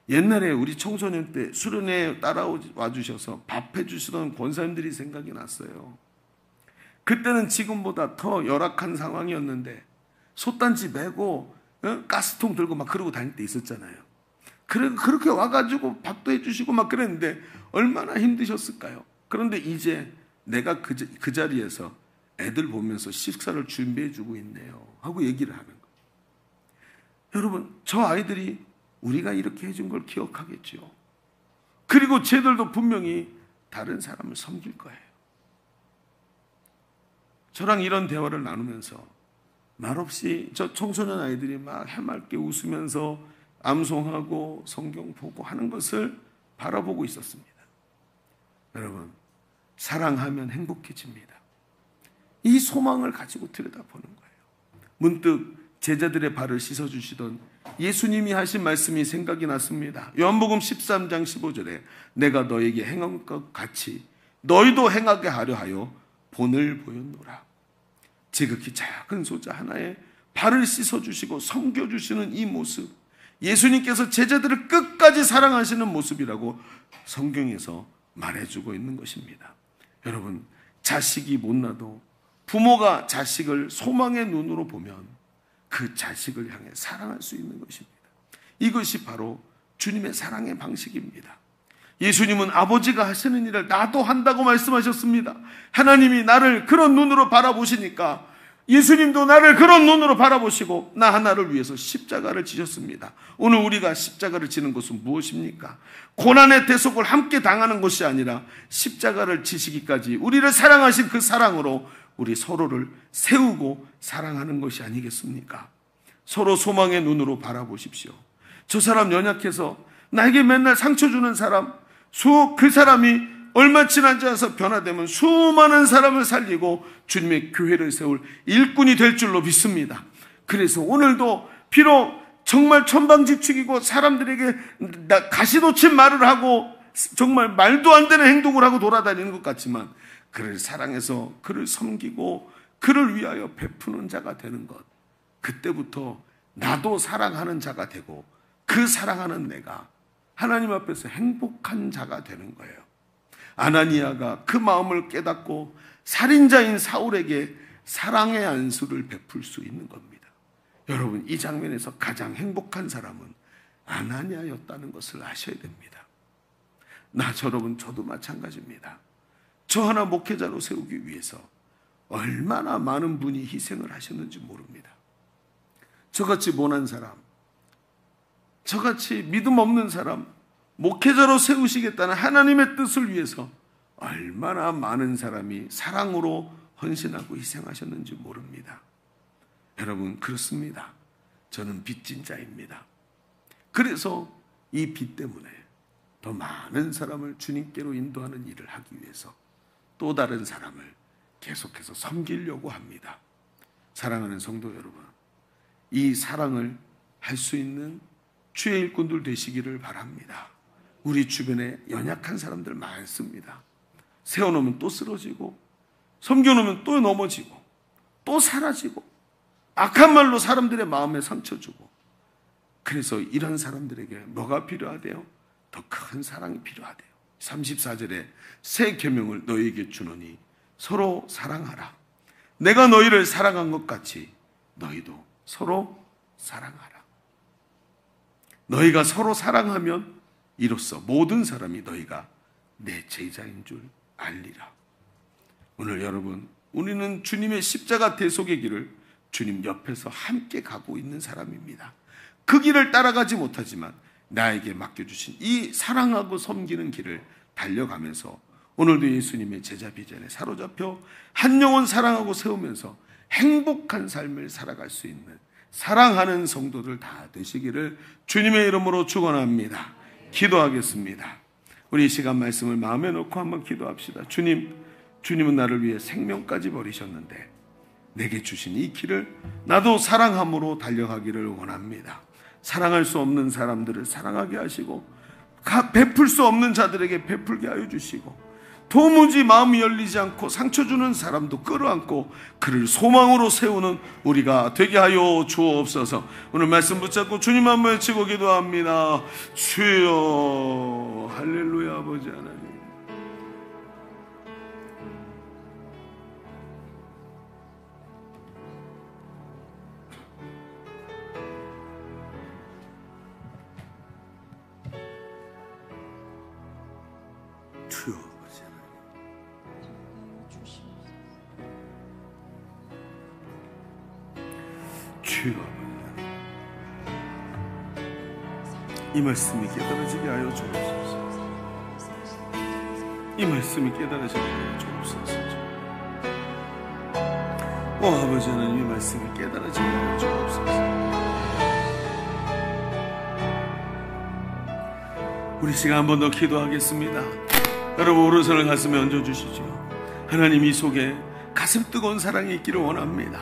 옛날에 우리 청소년 때 수련회에 따라와 주셔서 밥 해주시던 권사님들이 생각이 났어요. 그때는 지금보다 더 열악한 상황이었는데 솥단지 메고 가스통 들고 막 그러고 다닐 때 있었잖아요. 그렇게 와가지고 밥도 해주시고 막 그랬는데 얼마나 힘드셨을까요? 그런데 이제 내가 그 자리에서 애들 보면서 식사를 준비해주고 있네요 하고 얘기를 하는 거예요. 여러분, 저 아이들이 우리가 이렇게 해준 걸 기억하겠죠. 그리고 쟤들도 분명히 다른 사람을 섬길 거예요. 저랑 이런 대화를 나누면서 말없이 저 청소년 아이들이 막 해맑게 웃으면서 암송하고 성경 보고 하는 것을 바라보고 있었습니다. 여러분, 사랑하면 행복해집니다. 이 소망을 가지고 들여다보는 거예요. 문득 제자들의 발을 씻어주시던 예수님이 하신 말씀이 생각이 났습니다. 요한복음 13장 15절에 내가 너에게 행한 것 같이 너희도 행하게 하려 하여 본을 보였노라. 지극히 작은 소자 하나에 발을 씻어주시고 섬겨주시는 이 모습, 예수님께서 제자들을 끝까지 사랑하시는 모습이라고 성경에서 말해주고 있는 것입니다. 여러분, 자식이 못나도 부모가 자식을 소망의 눈으로 보면 그 자식을 향해 사랑할 수 있는 것입니다. 이것이 바로 주님의 사랑의 방식입니다. 예수님은 아버지가 하시는 일을 나도 한다고 말씀하셨습니다. 하나님이 나를 그런 눈으로 바라보시니까 예수님도 나를 그런 눈으로 바라보시고 나 하나를 위해서 십자가를 지셨습니다. 오늘 우리가 십자가를 지는 것은 무엇입니까? 고난의 대속을 함께 당하는 것이 아니라 십자가를 지시기까지 우리를 사랑하신 그 사랑으로 우리 서로를 세우고 사랑하는 것이 아니겠습니까? 서로 소망의 눈으로 바라보십시오. 저 사람 연약해서 나에게 맨날 상처 주는 사람, 그 사람이 얼마 지나지 않아서 변화되면 수많은 사람을 살리고 주님의 교회를 세울 일꾼이 될 줄로 믿습니다. 그래서 오늘도 비록 정말 천방지축이고 사람들에게 가시돋친 말을 하고 정말 말도 안 되는 행동을 하고 돌아다니는 것 같지만 그를 사랑해서 그를 섬기고 그를 위하여 베푸는 자가 되는 것, 그때부터 나도 사랑하는 자가 되고 그 사랑하는 내가 하나님 앞에서 행복한 자가 되는 거예요. 아나니아가 그 마음을 깨닫고 살인자인 사울에게 사랑의 안수를 베풀 수 있는 겁니다. 여러분, 이 장면에서 가장 행복한 사람은 아나니아였다는 것을 아셔야 됩니다. 여러분, 저도 마찬가지입니다. 저 하나 목회자로 세우기 위해서 얼마나 많은 분이 희생을 하셨는지 모릅니다. 저같이 못난 사람, 저같이 믿음 없는 사람 목회자로 세우시겠다는 하나님의 뜻을 위해서 얼마나 많은 사람이 사랑으로 헌신하고 희생하셨는지 모릅니다. 여러분, 그렇습니다. 저는 빚진 자입니다. 그래서 이 빚 때문에 더 많은 사람을 주님께로 인도하는 일을 하기 위해서 또 다른 사람을 계속해서 섬기려고 합니다. 사랑하는 성도 여러분, 이 사랑을 할 수 있는 주의 일꾼들 되시기를 바랍니다. 우리 주변에 연약한 사람들 많습니다. 세워놓으면 또 쓰러지고, 섬겨놓으면 또 넘어지고, 또 사라지고, 악한 말로 사람들의 마음에 상처 주고. 그래서 이런 사람들에게 뭐가 필요하대요? 더 큰 사랑이 필요하대요. 34절에 새 계명을 너희에게 주노니 서로 사랑하라. 내가 너희를 사랑한 것 같이 너희도 서로 사랑하라. 너희가 서로 사랑하면 이로써 모든 사람이 너희가 내 제자인 줄 알리라. 오늘 여러분, 우리는 주님의 십자가 대속의 길을 주님 옆에서 함께 가고 있는 사람입니다. 그 길을 따라가지 못하지만 나에게 맡겨주신 이 사랑하고 섬기는 길을 달려가면서 오늘도 예수님의 제자 비전에 사로잡혀 한 영혼 사랑하고 세우면서 행복한 삶을 살아갈 수 있는 사랑하는 성도들 다 되시기를 주님의 이름으로 축원합니다. 기도하겠습니다. 우리 이 시간 말씀을 마음에 놓고 한번 기도합시다. 주님은 나를 위해 생명까지 버리셨는데 내게 주신 이 길을 나도 사랑함으로 달려가기를 원합니다. 사랑할 수 없는 사람들을 사랑하게 하시고 베풀 수 없는 자들에게 베풀게 하여 주시고 도무지 마음이 열리지 않고 상처 주는 사람도 끌어안고 그를 소망으로 세우는 우리가 되게 하여 주옵소서. 오늘 말씀 붙잡고 주님 한번 외치고 기도합니다. 주여, 할렐루야. 아버지 하나님, 주여, 주여, 이 말씀이 깨달아지게 하여 주옵소서. 이 말씀이 깨달아지게 하여 주옵소서. 오 아버지 하나님, 이 말씀이 깨달아지게 하여 주옵소서. 우리 시간 한 번 더 기도하겠습니다. 여러분, 오른손을 가슴에 얹어주시죠. 하나님, 이 속에 가슴 뜨거운 사랑이 있기를 원합니다.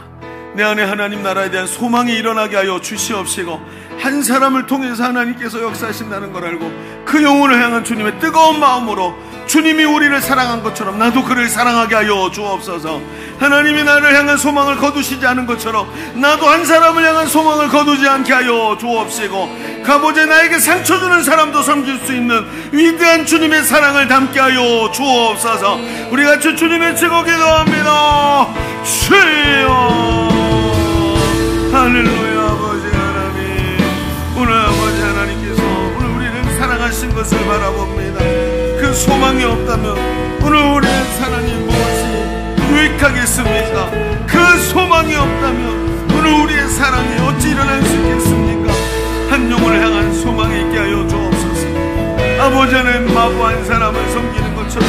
내 안에 하나님 나라에 대한 소망이 일어나게 하여 주시옵시고 한 사람을 통해서 하나님께서 역사하신다는 걸 알고 그 영혼을 향한 주님의 뜨거운 마음으로 주님이 우리를 사랑한 것처럼 나도 그를 사랑하게 하여 주옵소서. 하나님이 나를 향한 소망을 거두시지 않은 것처럼 나도 한 사람을 향한 소망을 거두지 않게 하여 주옵시고, 가보제 나에게 상처 주는 사람도 섬길 수 있는 위대한 주님의 사랑을 담게 하여 주옵소서. 우리 같이 주님 외치고 기도합니다. 주여. 할렐루야. 아버지 하나님, 오늘 아버지 하나님께서 오늘 우리를 사랑하신 것을 바라봅니다. 그 소망이 없다면 오늘 우리의 사랑이 무엇이 유익하겠습니까? 그 소망이 없다면 오늘 우리의 사랑이 어찌 일어날 수 있겠습니까? 한 영혼을 향한 소망이 있게 하여 주옵소서. 아버지 하나님, 마부 한 사람을 섬기는 것처럼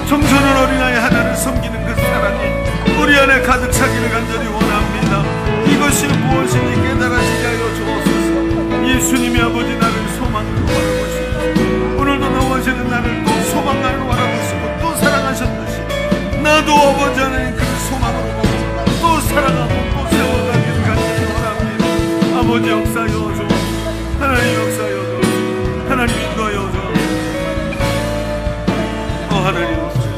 청소년 어린아이 하나를 섬기는 그 사랑이 우리 안에 가득 차기를 간절히 원합니다. 이것이 무엇인지 깨달아지게 하여 주옵소서. 예수님이 아버지 나를 소망으로 바라보시고 오늘도 나오시는 나를 또 소망으로 바라보시고 또 사랑하셨듯이 나도 아버지 하나님 그 소망으로 보고 또 사랑하고 또 세워가기를 간절히 원합니다. 아버지 역사여 주, 하나님 역사여 주, 하나님 인도하여 주. 하나님 역사여.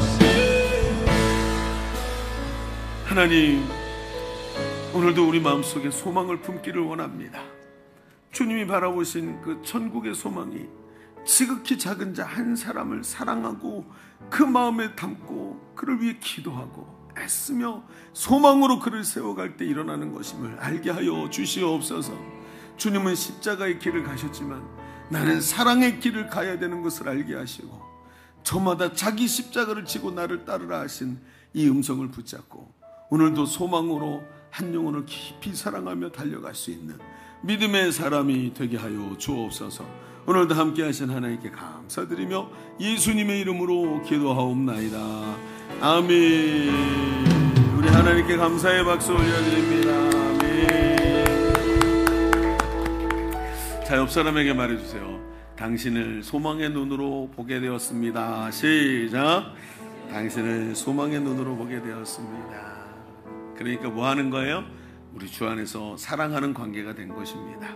하나님, 오늘도 우리 마음속에 소망을 품기를 원합니다. 주님이 바라보신 그 천국의 소망이 지극히 작은 자 한 사람을 사랑하고 그 마음에 담고 그를 위해 기도하고 애쓰며 소망으로 그를 세워갈 때 일어나는 것임을 알게 하여 주시옵소서. 주님은 십자가의 길을 가셨지만 나는 사랑의 길을 가야 되는 것을 알게 하시고 저마다 자기 십자가를 지고 나를 따르라 하신 이 음성을 붙잡고 오늘도 소망으로 한 영혼을 깊이 사랑하며 달려갈 수 있는 믿음의 사람이 되게 하여 주옵소서. 오늘도 함께 하신 하나님께 감사드리며 예수님의 이름으로 기도하옵나이다. 아멘. 우리 하나님께 감사의 박수 올려드립니다. 아멘. 자, 옆 사람에게 말해주세요. 당신을 소망의 눈으로 보게 되었습니다. 시작. 당신을 소망의 눈으로 보게 되었습니다. 그러니까 뭐 하는 거예요? 우리 주 안에서 사랑하는 관계가 된 것입니다.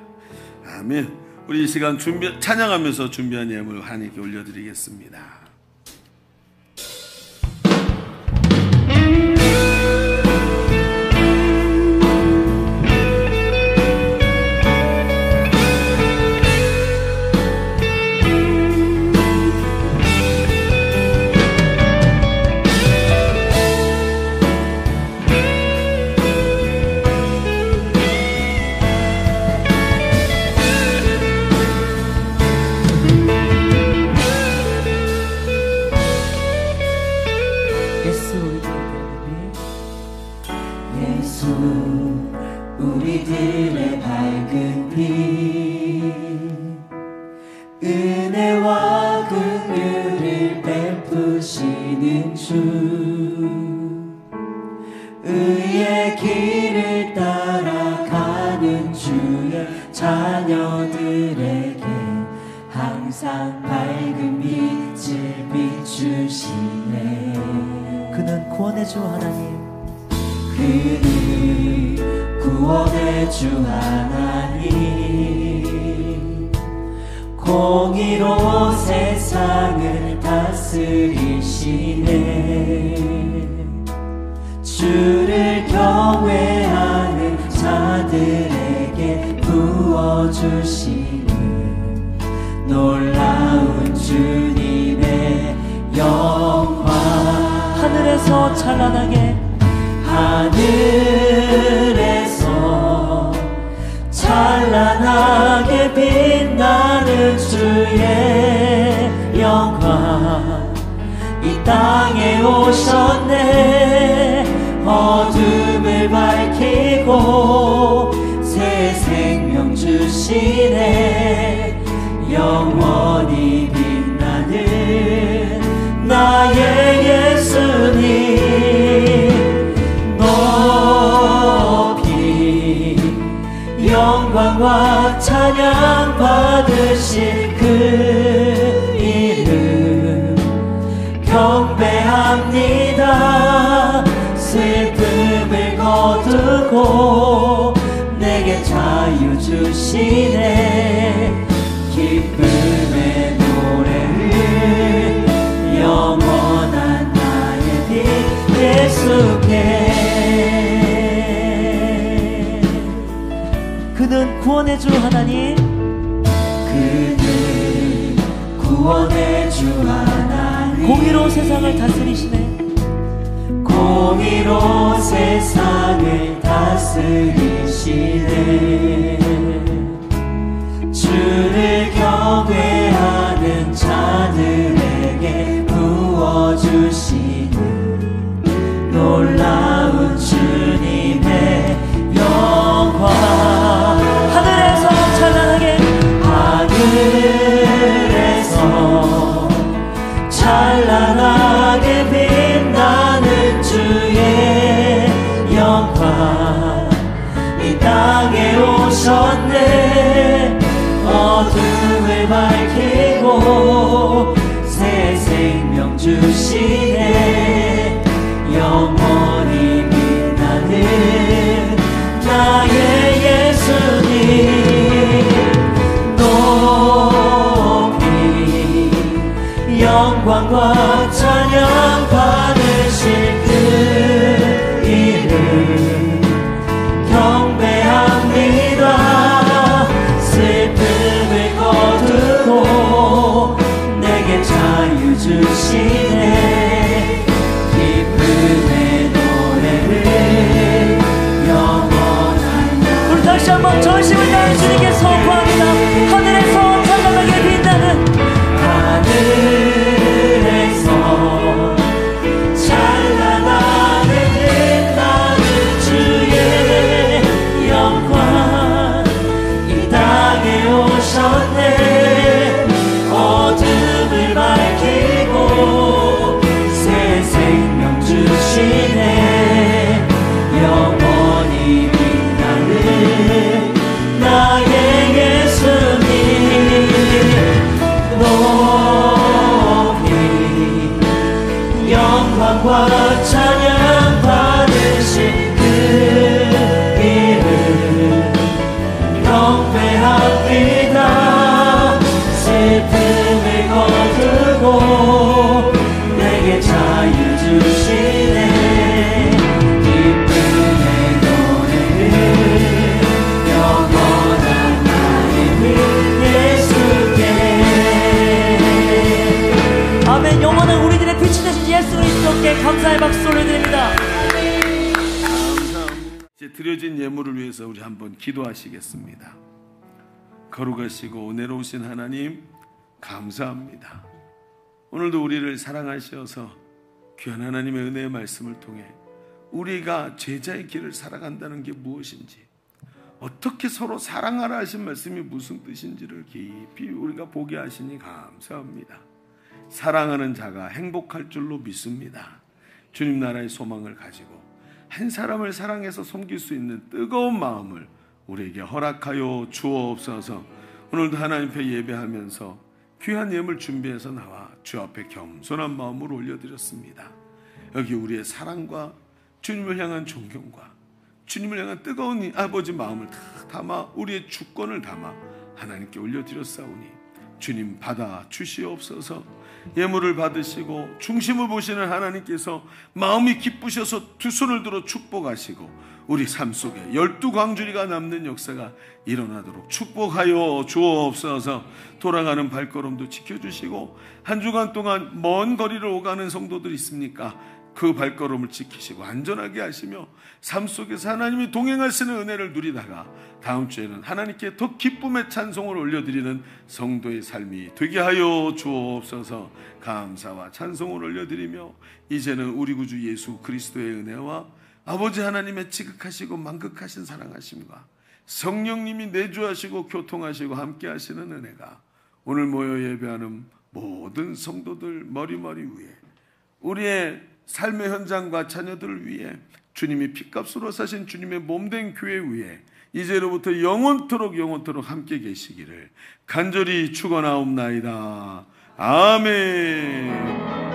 아멘. 우리 이 시간 찬양하면서 준비한 예물 하나님께 올려드리겠습니다. 우리들의 밝은 빛, 은혜와 긍휼을 베푸시는 주, 의의 길을 따라가는 주의 자녀들에게 항상 밝은 빛을 비추시네. 그는 구원의 주 하나님, 그는 구원의 주 하나님, 공의로 세상을 다스리시네. 주를 경외하는 자들에게 부어주시는 놀라운 주님의 영광. 하늘에서 찬란하게, 하늘에서 찬란하게 빛나는 주의 영광, 이 땅에 오셨네. 어둠을 밝히고 새 생명 주시네. 영원히 빛나는 나의 예수님, 높이 영광과 찬양 받으실 그 이름 경배합니다. 슬픔을 거두고 내게 자유 주시네. 기쁨의 노래를 공의로 세상을 다스리시네. 공의로 세상을 다스리시네. 주를 경외하는 자들에게 부어주시는 놀라운 주님의 영광. 하늘에서 찬란하게, 하늘에서 찬란하게 빛나는 주의 영광. 이 땅에 오셨네. 어둠을 밝히고 새 생명 주시네. 영원히 빛나는 나의 예수님. 높이 영광과 찬양 받으실 그 이름 경배합니다. 슬픔을 거두고 내게 자유 주시네. 기쁨의 노래를 영원한 날. 우리 다시 한번 전심을 다해 주님께 선포합니다. 하늘에서 찬란하게 빛나는, 하늘에서 찬란하게 빛나는 주의 영광. 이 땅에 오셨네. 어둠을 밝히고 새 생명 주시네. 영원히 빛나는 나의 예수님. 높이 영광과 찬양 받으신 그 이름 경배합니다. 슬픔을 거두고 내게 자유 주시네. 기쁨의 노래를 영원한 나의 예수께. 아멘. 영원한 우리들의 빛이 되신 예수 그리스도께 감사의 박수 올려드립니다. 이제 드려진 예물을 위해서 우리 한번 기도하시겠습니다. 거룩하시고 은혜로우신 하나님, 감사합니다. 오늘도 우리를 사랑하셔서 귀한 하나님의 은혜의 말씀을 통해 우리가 제자의 길을 살아간다는 게 무엇인지, 어떻게 서로 사랑하라 하신 말씀이 무슨 뜻인지를 깊이 우리가 보게 하시니 감사합니다. 사랑하는 자가 행복할 줄로 믿습니다. 주님 나라의 소망을 가지고 한 사람을 사랑해서 섬길 수 있는 뜨거운 마음을 우리에게 허락하여 주옵소서. 오늘도 하나님 앞에 예배하면서 귀한 예물 준비해서 나와 주 앞에 겸손한 마음으로 올려드렸습니다. 여기 우리의 사랑과 주님을 향한 존경과 주님을 향한 뜨거운 이 아버지 마음을 다 담아 우리의 주권을 담아 하나님께 올려드렸사오니 주님 받아 주시옵소서. 예물을 받으시고 중심을 보시는 하나님께서 마음이 기쁘셔서 두 손을 들어 축복하시고 우리 삶 속에 12광주리가 남는 역사가 일어나도록 축복하여 주옵소서. 돌아가는 발걸음도 지켜주시고 한 주간 동안 먼 거리를 오가는 성도들 있습니까? 그 발걸음을 지키시고 안전하게 하시며 삶 속에서 하나님이 동행하시는 은혜를 누리다가 다음 주에는 하나님께 더 기쁨의 찬송을 올려드리는 성도의 삶이 되게 하여 주옵소서. 감사와 찬송을 올려드리며 이제는 우리 구주 예수 그리스도의 은혜와 아버지 하나님의 지극하시고 만극하신 사랑하심과 성령님이 내주하시고 교통하시고 함께 하시는 은혜가 오늘 모여 예배하는 모든 성도들 머리머리 위에 우리의 삶의 현장과 자녀들을 위해 주님이 핏값으로 사신 주님의 몸된 교회 위에 이제로부터 영원토록 함께 계시기를 간절히 축원하옵나이다. 아멘.